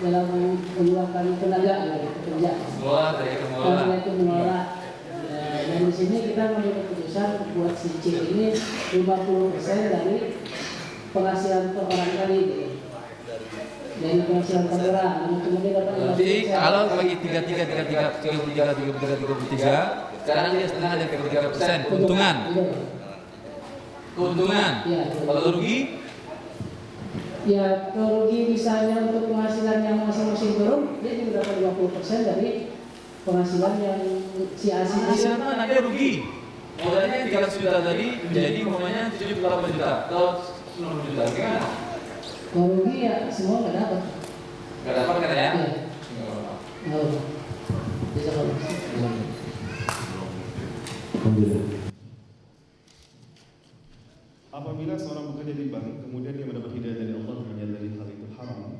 dalam mengeluarkan tenaga kerja. Karena itu mengelola. Dan di sini kita mengambil keputusan buat si C ini 50% dari penghasilan per orang kali. Dari penghasilan per orang. Kemudian dapat. Jadi kalau bagi 33, sekarang dia setengah dari 33% keuntungan. Keuntungan. Kalau rugi? Ya, kalau rugi misalnya untuk penghasilan yang masing-masing turun, dia juga dapat 20% dari penghasilan yang si asing. Penghasilan mana dia rugi? Modalnya 300 juta tadi menjadi umpamanya 78 juta atau 90 juta. Gimana? Kalau rugi ya semua nggak dapat. Nggak dapat kan ya? Iya. Oh. Bisa kalau. Apabila seorang bekerja di bank, kemudian dia mendapat hidayah dari Allah menyadari hal itu haram,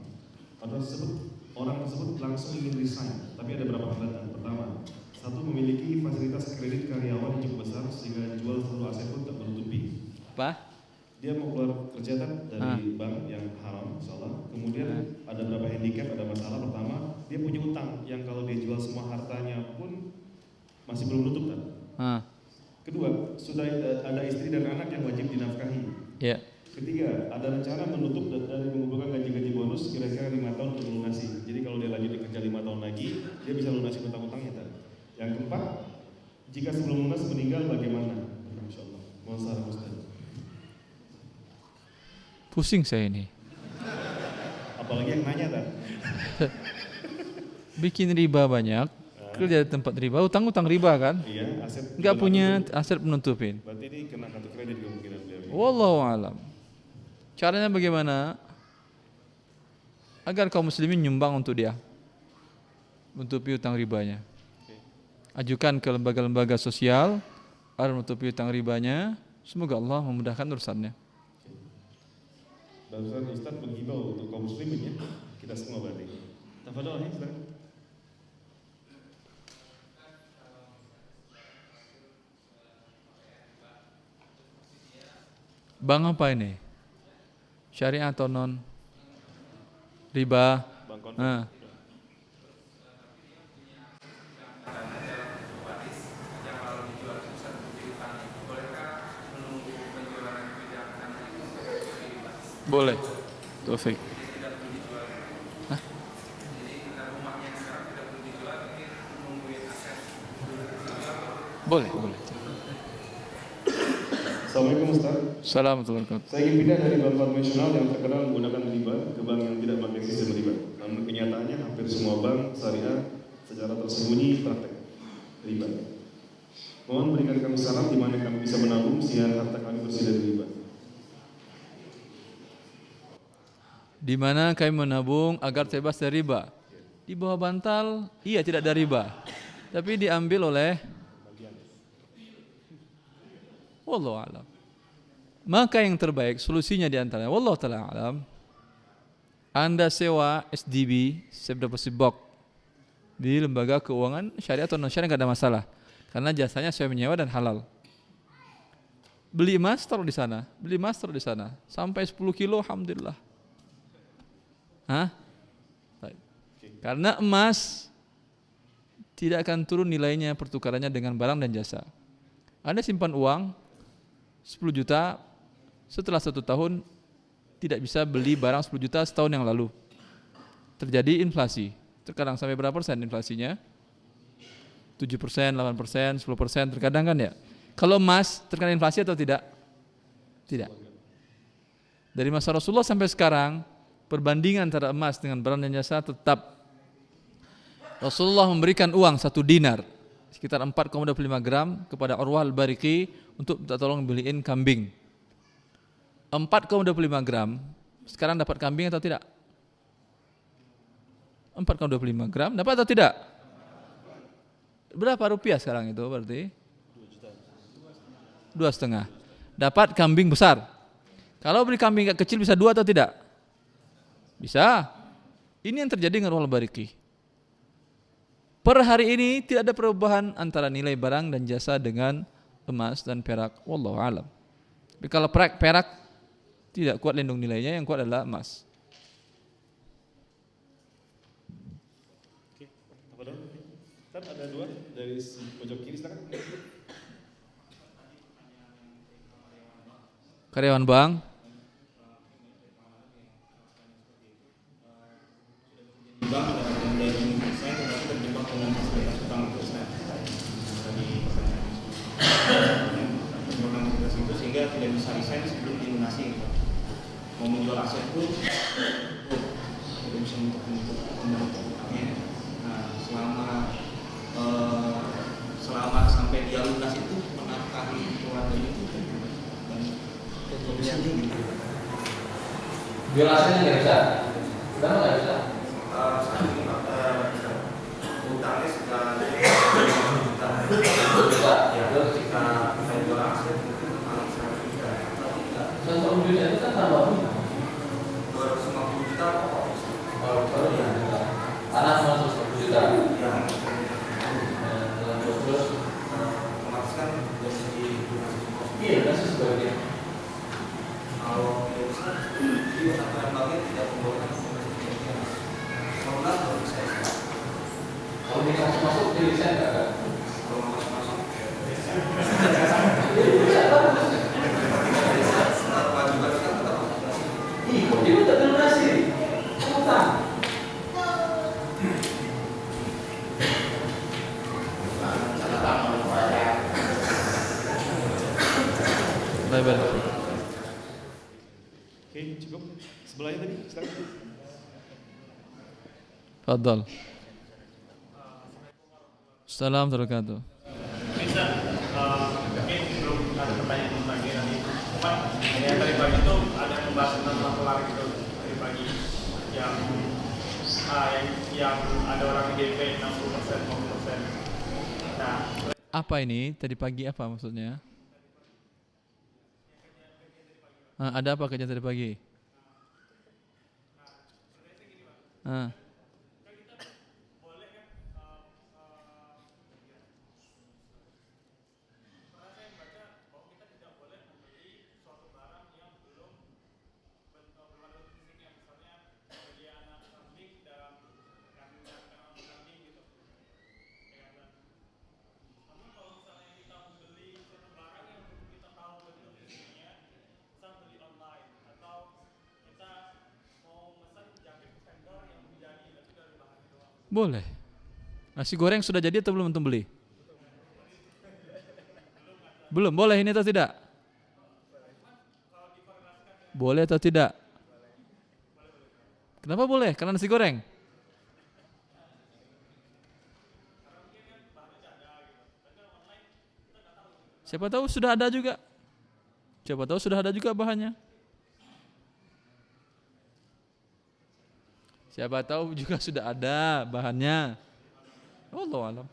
orang tersebut langsung ingin resign, tapi ada beberapa hambatan. Pertama, Satu, memiliki fasilitas kredit karyawan yang cukup besar sehingga jual seluruh aset pun tak menutupi. Apa? Dia mau keluar kerja kan dari bank yang haram, salah. Kemudian ada beberapa handicap, ada masalah. Pertama, dia punya utang yang kalau dia jual semua hartanya pun masih belum nutup kan. Kedua, sudah ada istri dan anak yang wajib dinafkahi. Ya. Ketiga, ada rencana menutup dari mengumpulkan gaji-gaji bonus kira-kira 5 tahun untuk melunasi. Jadi kalau dia lanjut kerja 5 tahun lagi, dia bisa lunasi utang-utangnya kan. Yang keempat, jika sebelum lunas meninggal bagaimana? Insyaallah. Mohon saran Ustaz. Pusing saya ini. Apalagi yang nanya kan. Bikin riba banyak, kerja di tempat riba, utang-utang riba kan? Iya, aset. Enggak punya aset penutupin. Berarti ini kena kartu kredit kemungkinan beliau. Wallahu alam. Caranya bagaimana? Agar kaum muslimin nyumbang untuk dia, menutupi utang ribanya. Ajukan ke lembaga-lembaga sosial agar menutupi utang ribanya. Semoga Allah memudahkan urusannya. Barusan Ustaz menghibau untuk kaum muslimin ya, kita semua berarti. Tafadhol ya, silakan. Bang apa ini? Syariah atau non? Riba. Boleh. Taufik. Boleh. Assalamualaikum Ustaz. Assalamualaikum. Saya ingin pindah dari bank konvensional yang terkenal menggunakan riba ke bank yang tidak pakai sistem riba. Namun kenyataannya hampir semua bank syariah secara tersembunyi praktek riba. Mohon berikan kami saran di mana kami bisa menabung sehingga harta kami bersih dari riba. Di mana kami menabung agar terbebas dari riba? Di bawah bantal, iya tidak ada riba, tapi diambil oleh wallahu alam. Maka yang terbaik solusinya di antaranya wallahu taala alam. Anda sewa SDB, Safe Deposit Box di lembaga keuangan syariah atau non syariah enggak ada masalah. Karena jasanya sewa menyewa dan halal. Beli emas taruh di sana, sampai 10 kilo alhamdulillah. Karena emas tidak akan turun nilainya pertukarannya dengan barang dan jasa. Anda simpan uang 10 juta, setelah 1 tahun tidak bisa beli barang 10 juta setahun yang lalu. Terjadi inflasi. Terkadang sampai berapa persen inflasinya? 7%, 8%, 10%, terkadang kan ya. Kalau emas terkena inflasi atau tidak? Tidak. Dari masa Rasulullah sampai sekarang, perbandingan antara emas dengan barang dan jasa tetap. Rasulullah memberikan uang 1 dinar sekitar 4,25 gram kepada Urwah al-Bariqi untuk minta tolong beliin kambing. 4,25 gram sekarang dapat kambing atau tidak? 4,25 gram dapat atau tidak? Berapa rupiah sekarang itu berarti? 2,5. Dapat kambing besar. Kalau beli kambing kecil bisa 2 atau tidak? Bisa. Ini yang terjadi dengan Urwah al-Bariqi. Per hari ini tidak ada perubahan antara nilai barang dan jasa dengan emas dan perak. Wallahu alam. Tapi kalau perak tidak kuat lindung nilainya, yang kuat adalah emas. Oke, apa dong? Kan ada 2 dari pojok kiri silakan. Karyawan bank. Bank ada pembelian saya tetapi terjebak dengan fasilitas utang itu saya dari perjalanan fasilitas itu sehingga tidak bisa resign sebelum dilunasi gitu. Mau menjual aset pun tidak bisa untuk utangnya. Nah selama sampai dia lunas itu menafkahi keluarganya itu dan kondisinya gitu. Jual asetnya nggak bisa, kenapa nggak bisa? Utangnya sudah 50 juta. Ya, jika saya jual aset mungkin malam 100 juta. 100 juta itu kan tambah 250 juta pokok. Baru ya. Tanah cuma 100 juta. Ya. masuk jadi saya enggak. Itu tak donasi. Utang. Baik. Oke, cukup. Sebelahnya tadi, silakan. Fadhal. Assalamualaikum warahmatullahi wabarakatuh. Bisa, mungkin belum ada pertanyaan lagi nanti. Cuma ya, tadi pagi itu ada membahas tentang trotoar gitu tadi pagi yang ada orang di DP 60%, 50%. Nah, Apa ini? Tadi pagi apa maksudnya? Ada apa kerja tadi pagi? Boleh. Nasi goreng sudah jadi atau belum untuk beli? Belum. Boleh ini atau tidak? Boleh atau tidak? Kenapa boleh? Karena nasi goreng. Siapa tahu sudah ada juga. Siapa tahu sudah ada juga bahannya. Siapa tahu juga sudah ada bahannya. Wallahu alam.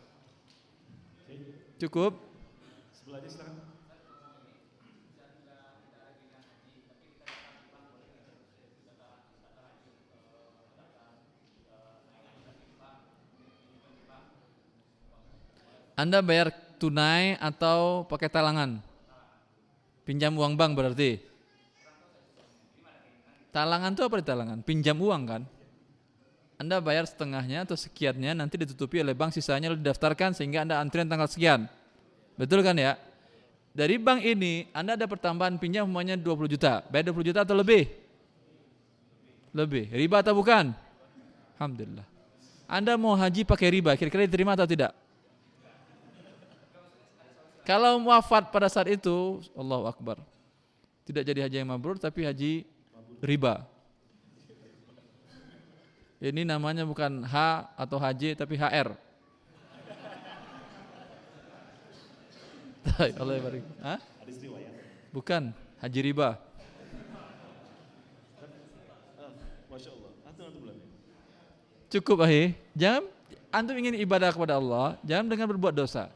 Cukup? Sebelah aja silakan. Anda bayar tunai atau pakai talangan? Pinjam uang bank berarti. Talangan itu apa di talangan? Pinjam uang kan? Anda bayar setengahnya atau sekiannya, nanti ditutupi oleh bank, sisanya didaftarkan sehingga Anda antrian tanggal sekian. Betul kan ya? Dari bank ini Anda ada pertambahan pinjam umpamanya 20 juta. Bayar 20 juta atau lebih? Lebih. Riba atau bukan? Alhamdulillah. Anda mau haji pakai riba, kira-kira diterima atau tidak? Kalau wafat pada saat itu, Allahu Akbar. Tidak jadi haji yang mabrur tapi haji riba. Ini namanya bukan H atau HJ tapi HR. Allah barik. Bukan, haji riba. Masya Allah. Antum belum. Cukup jangan antum ingin ibadah kepada Allah, jangan dengan berbuat dosa.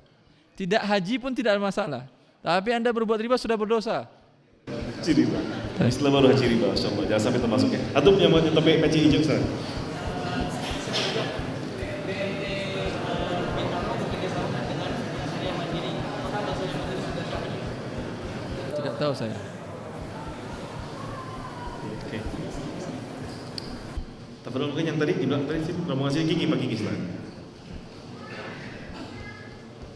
Tidak haji pun tidak ada masalah. Tapi Anda berbuat riba sudah berdosa. Haji riba. Istilah baru haji riba, Masya Allah. Jangan sampai termasuk ya. Antum yang mau nyetopin peci hijau sekarang. Tidak tahu saya. Oke. Tapi mungkin yang tadi dibilang tadi sih rombongan sih Gigi Pak Gigi silakan.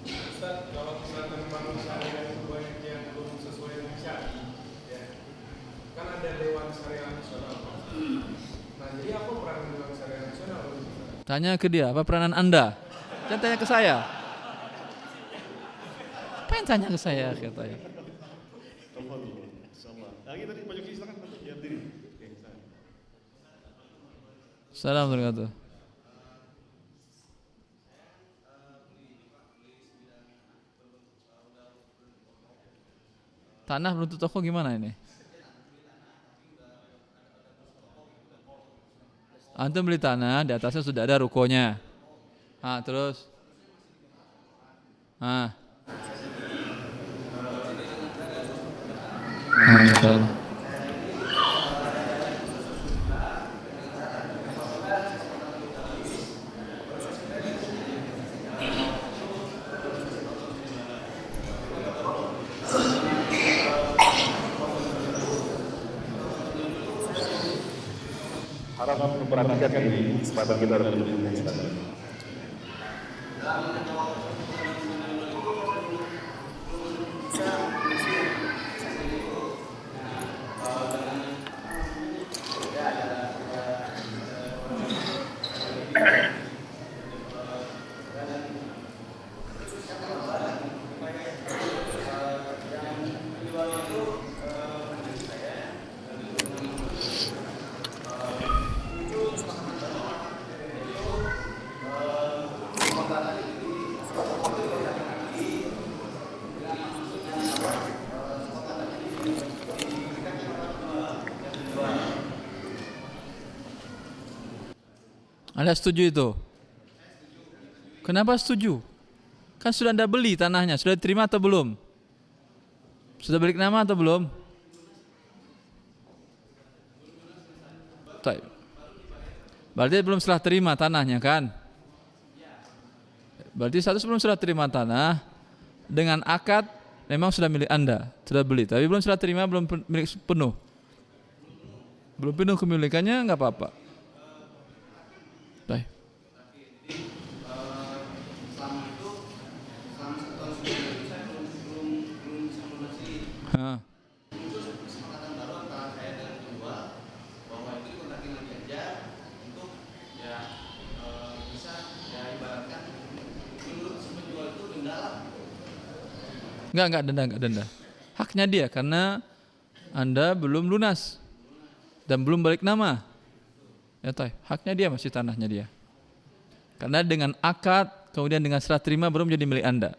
Ustaz, kalau misalkan manusia yang banyak yang belum sesuai dengan syari, ya, kan ada Dewan Syariah Nasional. Nah, jadi apa peran Dewan Syariah Nasional? Tanya ke dia, apa peranan Anda? Jangan tanya ke saya. Apa yang tanya ke saya katanya? Lagi tadi Pak Jokowi silakan ya berdiri. Assalamualaikum. Tanah beruntuk toko gimana ini? Antum beli tanah, di atasnya sudah ada rukonya. Terus harap memperhatikan ini kesempatan kita dalam dunia Islam. Anda setuju itu? Kenapa setuju? Kan sudah Anda beli tanahnya, sudah diterima atau belum? Sudah balik nama atau belum? Baik. Berarti belum serah terima tanahnya kan? Berarti status belum serah terima tanah, dengan akad memang sudah milik Anda, sudah beli, tapi belum serah terima, belum milik penuh. Belum penuh kemilikannya, nggak apa-apa. Baik. Hah. Enggak denda. Haknya dia karena Anda belum lunas dan belum balik nama. Ya toh, haknya dia masih tanahnya dia. Karena dengan akad kemudian dengan serah terima baru menjadi milik Anda.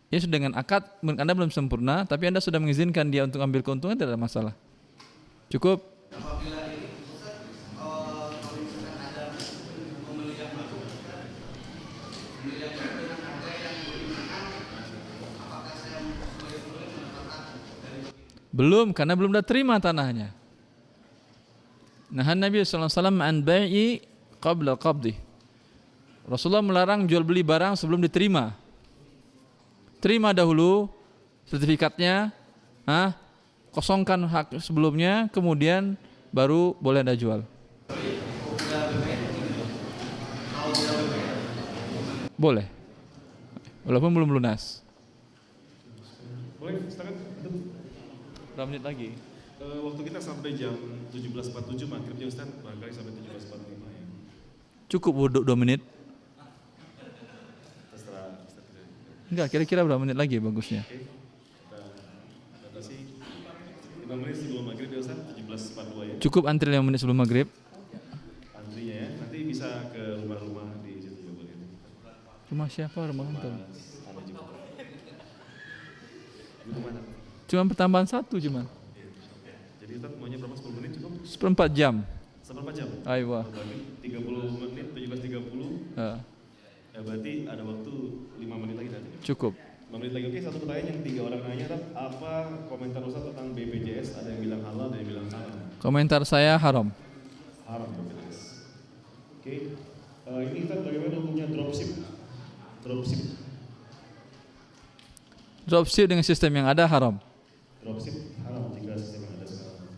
Ya sudah dengan akad milik Anda belum sempurna, tapi Anda sudah mengizinkan dia untuk ambil keuntungan, tidak ada masalah. Cukup. Belum, karena belum dah terima tanahnya. Nahan Nabi sallallahu alaihi wasallam an bai'i qabla qabdi. Rasulullah melarang jual beli barang sebelum diterima. Terima dahulu sertifikatnya, kosongkan hak sebelumnya, kemudian baru boleh Anda jual. Boleh. Walaupun belum lunas. Boleh, silakan. Berapa menit lagi? Waktu kita sampai jam 17.47 maghribnya Ustaz, barangkali sampai 17.45 ya. Cukup 2 menit? Terserah Ustaz. Enggak, kira-kira berapa menit lagi bagusnya? Oke. Kita batasi 5 menit sebelum maghrib ya Ustaz, 17.42 ya. Cukup antri 5 menit sebelum maghrib. Antrinya ya, nanti bisa ke rumah-rumah di situ juga boleh. Rumah siapa? Rumah antum? Ada juga. Itu mana? Cuma pertambahan 1 cuman. Jadi Ustaz maunya berapa, 10 menit cukup? 1/4 jam. 1/4 jam? Aywa. Berarti 30 menit, 17.30. Ya berarti ada waktu 5 menit lagi tadi. Cukup. 5 menit lagi. Oke, satu pertanyaan yang 3 orang nanya, apa komentar Ustaz tentang BPJS? Ada yang bilang halal, ada yang bilang haram. Komentar saya haram. Haram BPJS. Oke. Ini Ustaz bagaimana hukumnya dropship? Dropship dengan sistem yang ada haram. Dropship haram jika sistem yang ada sekarang.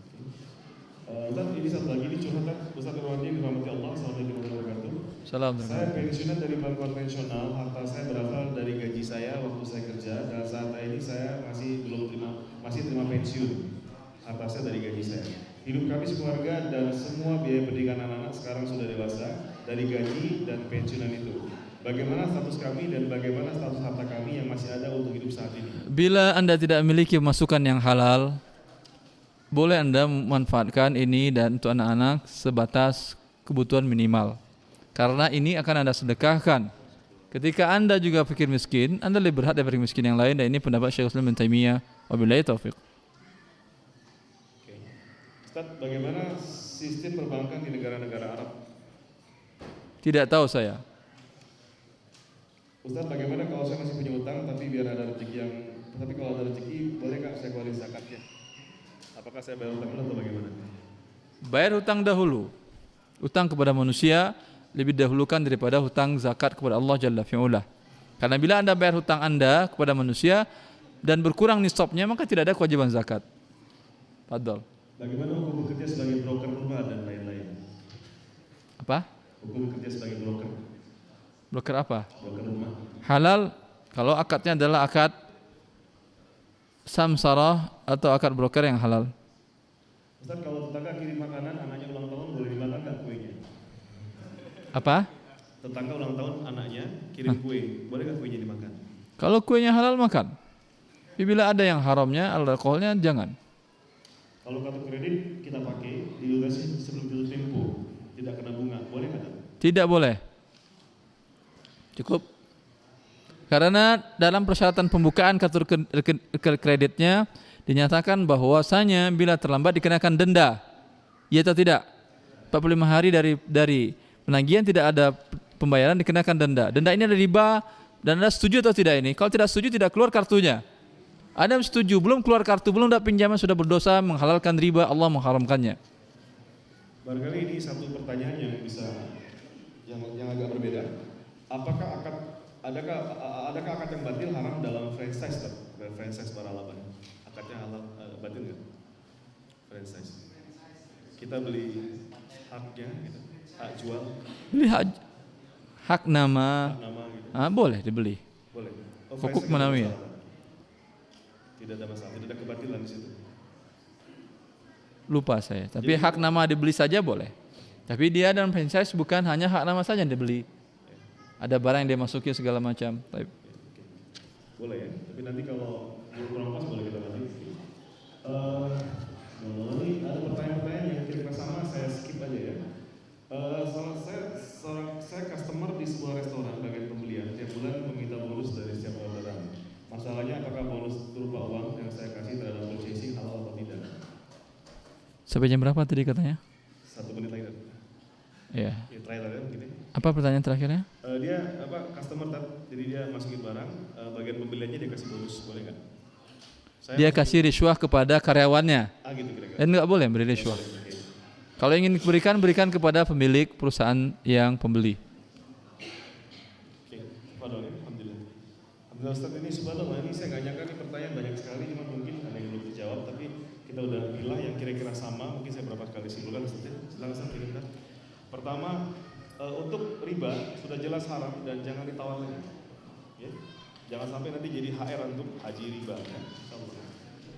Ustaz, ini satu lagi, ini curhatan Ustaz Irwandi yang dirahmati Allah. Assalamualaikum warahmatullahi wabarakatuh. Salam. Saya pensiunan dari bank konvensional, harta saya berasal dari gaji saya waktu saya kerja, dan saat ini saya masih terima pensiun. Harta saya dari gaji saya. Hidup kami sekeluarga dan semua biaya pendidikan anak-anak sekarang sudah dewasa dari gaji dan pensiunan itu. Bagaimana status kami dan bagaimana status harta kami yang masih ada untuk hidup saat ini? Bila Anda tidak memiliki masukan yang halal, boleh Anda memanfaatkan ini dan untuk anak-anak sebatas kebutuhan minimal. Karena ini akan Anda sedekahkan. Ketika Anda juga fakir miskin, Anda lebih berhak daripada miskin yang lain, dan ini pendapat Syekh Islam Ibnu Taimiyah. Wabillahi taufiq. Ustaz, bagaimana sistem perbankan di negara-negara Arab? Tidak tahu saya. Ustaz, bagaimana kalau saya masih punya utang tapi kalau ada rezeki boleh nggak saya keluarin zakatnya? Apakah saya bayar utang dulu atau bagaimana? Bayar hutang dahulu. Hutang kepada manusia lebih dahulukan daripada hutang zakat kepada Allah Jalla fi'ula. Karena bila Anda bayar hutang Anda kepada manusia dan berkurang nisabnya, maka tidak ada kewajiban zakat. Fadhal. Bagaimana hukum bekerja sebagai broker rumah dan lain-lain? Apa? Hukum bekerja sebagai broker. Broker apa? Broker rumah. Halal kalau akadnya adalah akad samsarah atau akad broker yang halal. Ustaz, kalau tetangga kirim makanan, anaknya ulang tahun, boleh dimakan nggak kuenya? Apa? Tetangga ulang tahun, anaknya kirim kue, boleh nggak kuenya dimakan? Kalau kuenya halal makan. Bila ada yang haramnya, alkoholnya jangan. Kalau kartu kredit kita pakai dilunasi sebelum jatuh tempo, tidak kena bunga, boleh nggak? Tidak boleh. Cukup. Karena dalam persyaratan pembukaan kartu kreditnya dinyatakan bahwasanya bila terlambat dikenakan denda. Iya atau tidak? 45 hari dari penagihan tidak ada pembayaran dikenakan denda. Denda ini ada riba dan Anda setuju atau tidak ini? Kalau tidak setuju tidak keluar kartunya. Anda setuju, belum keluar kartu, belum dapat pinjaman sudah berdosa menghalalkan riba, Allah mengharamkannya. Barangkali ini satu pertanyaan yang bisa yang agak berbeda. Apakah adakah akad yang batil haram dalam franchise waralaba? Akadnya halal batil nggak? Franchise. Kita beli haknya, gitu. Hak jual. Beli hak nama gitu. Boleh dibeli. Boleh. Hukuk menawi ya. Tidak ada masalah, tidak ada kebatilan di situ. Lupa saya, tapi hak nama dibeli saja boleh. Tapi dia dalam franchise bukan hanya hak nama saja yang dibeli. Ada barang yang dia masuki segala macam. Boleh ya, tapi nanti kalau kurang pas boleh kita nanti. Ini ada pertanyaan-pertanyaan yang kira-kira sama, saya skip aja ya. Saya customer di sebuah restoran bagian pembelian, tiap bulan meminta bonus dari setiap orderan. Masalahnya apakah bonus berupa uang yang saya kasih terhadap purchasing halal atau tidak? Sampai jam berapa tadi katanya? 1 menit lagi. Iya. Ya, terakhir ya begini. Apa pertanyaan terakhirnya? Dia customer jadi dia masukin barang, bagian pembeliannya dia kasih bonus, boleh nggak? Dia kasih riswah kepada karyawannya. Gitu kira-kira. Dan nggak boleh beri riswah. Kalau ingin berikan kepada pemilik perusahaan yang pembeli. Oke, alhamdulillah. Alhamdulillah Ustaz, ini subhanallah, ini saya nggak nyangka nih pertanyaan banyak sekali, cuma mungkin ada yang belum dijawab, tapi kita udah pilih yang kira-kira sama, mungkin saya berapa kali simpulkan Ustaz ya. Silakan Ustaz, kirimkan. Pertama, untuk riba sudah jelas haram dan jangan ditawar lagi. Ya? Jangan sampai nanti jadi HR antum haji riba ya.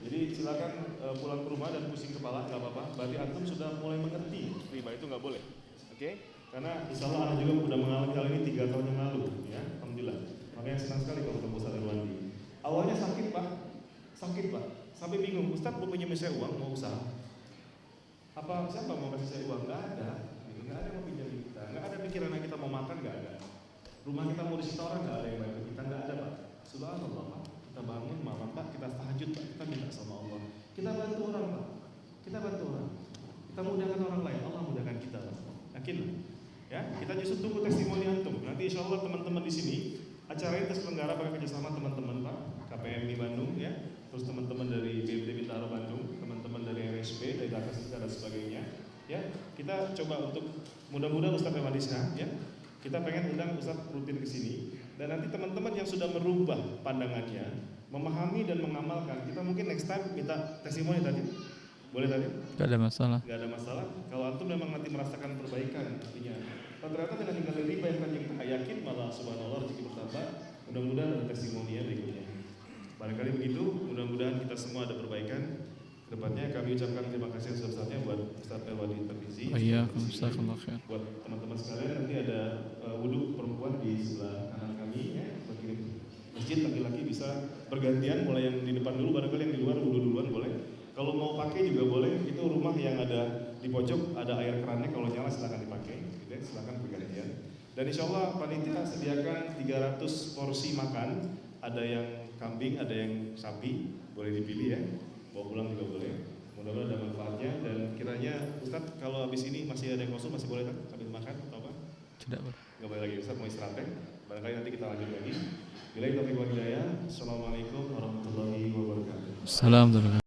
Jadi silakan pulang ke rumah dan pusing kepala, nggak apa-apa. Berarti antum sudah mulai mengerti riba itu nggak boleh. Oke? Karena insya Allah anak juga sudah mengalami hal ini 3 tahun yang lalu, ya. Alhamdulillah. Makanya senang sekali kalau ketemu Ustaz Irwandi. Awalnya sakit pak, sampai bingung. Ustaz mau pinjam saya uang, mau usaha. Apa siapa mau kasih saya uang? Nggak ada yang mau pinjam kita. Nggak ada pikiran kita mau makan, nggak ada. Rumah kita mau disita orang, nggak ada yang bantu kita, nggak ada pak. Subhanallah pak. Kita bangun malam pak, kita tahajud pak, kita minta sama Allah. Kita bantu orang pak, kita mudahkan orang lain, Allah mudahkan kita pak. Yakinlah. Ya, kita justru tunggu testimoni antum. Nanti insya Allah teman-teman di sini acara ini terselenggara pakai kerjasama teman-teman pak, KPMI Bandung ya, terus teman-teman dari BPD Bintaro Bandung, teman-teman dari RSP, dari Dakar dan sebagainya. Ya, kita coba untuk mudah-mudahan Ustaz Irwandi ya. Kita pengen undang Ustaz rutin ke sini dan nanti teman-teman yang sudah merubah pandangannya, memahami dan mengamalkan, kita mungkin next time minta testimoni tadi. Boleh tadi? Gak ada masalah. Gak ada masalah. Kalau antum memang nanti merasakan perbaikan, artinya ternyata dengan tinggal riba yang tadi kita yakin malah subhanallah rezeki bertambah. Mudah-mudahan ada testimoni berikutnya. Barangkali begitu. Mudah-mudahan kita semua ada perbaikan. Kedepannya kami ucapkan terima kasih sebesar-besarnya buat Ustaz Irwandi Tarmizi. Buat teman-teman sekalian, nanti ada wudhu perempuan di sebelah kanan kami ya. Bagi masjid laki-laki bisa bergantian, mulai yang di depan dulu, barangkali yang di luar wudhu duluan boleh. Kalau mau pakai juga boleh. Itu rumah yang ada di pojok ada air kerannya, kalau nyala silakan dipakai. Gitu ya, silakan bergantian. Dan insya Allah panitia sediakan 300 porsi makan. Ada yang kambing, ada yang sapi, boleh dipilih ya. Bawa pulang juga boleh. Mudah-mudahan ada manfaatnya dan kiranya Ustadz kalau habis ini masih ada yang kosong masih boleh kan sambil makan atau apa? Tidak boleh. Nggak boleh lagi Ustadz, mau istirahat. Barangkali nanti kita lanjut lagi. Bila taufiq wal hidayah. Assalamualaikum warahmatullahi wabarakatuh. Assalamualaikum.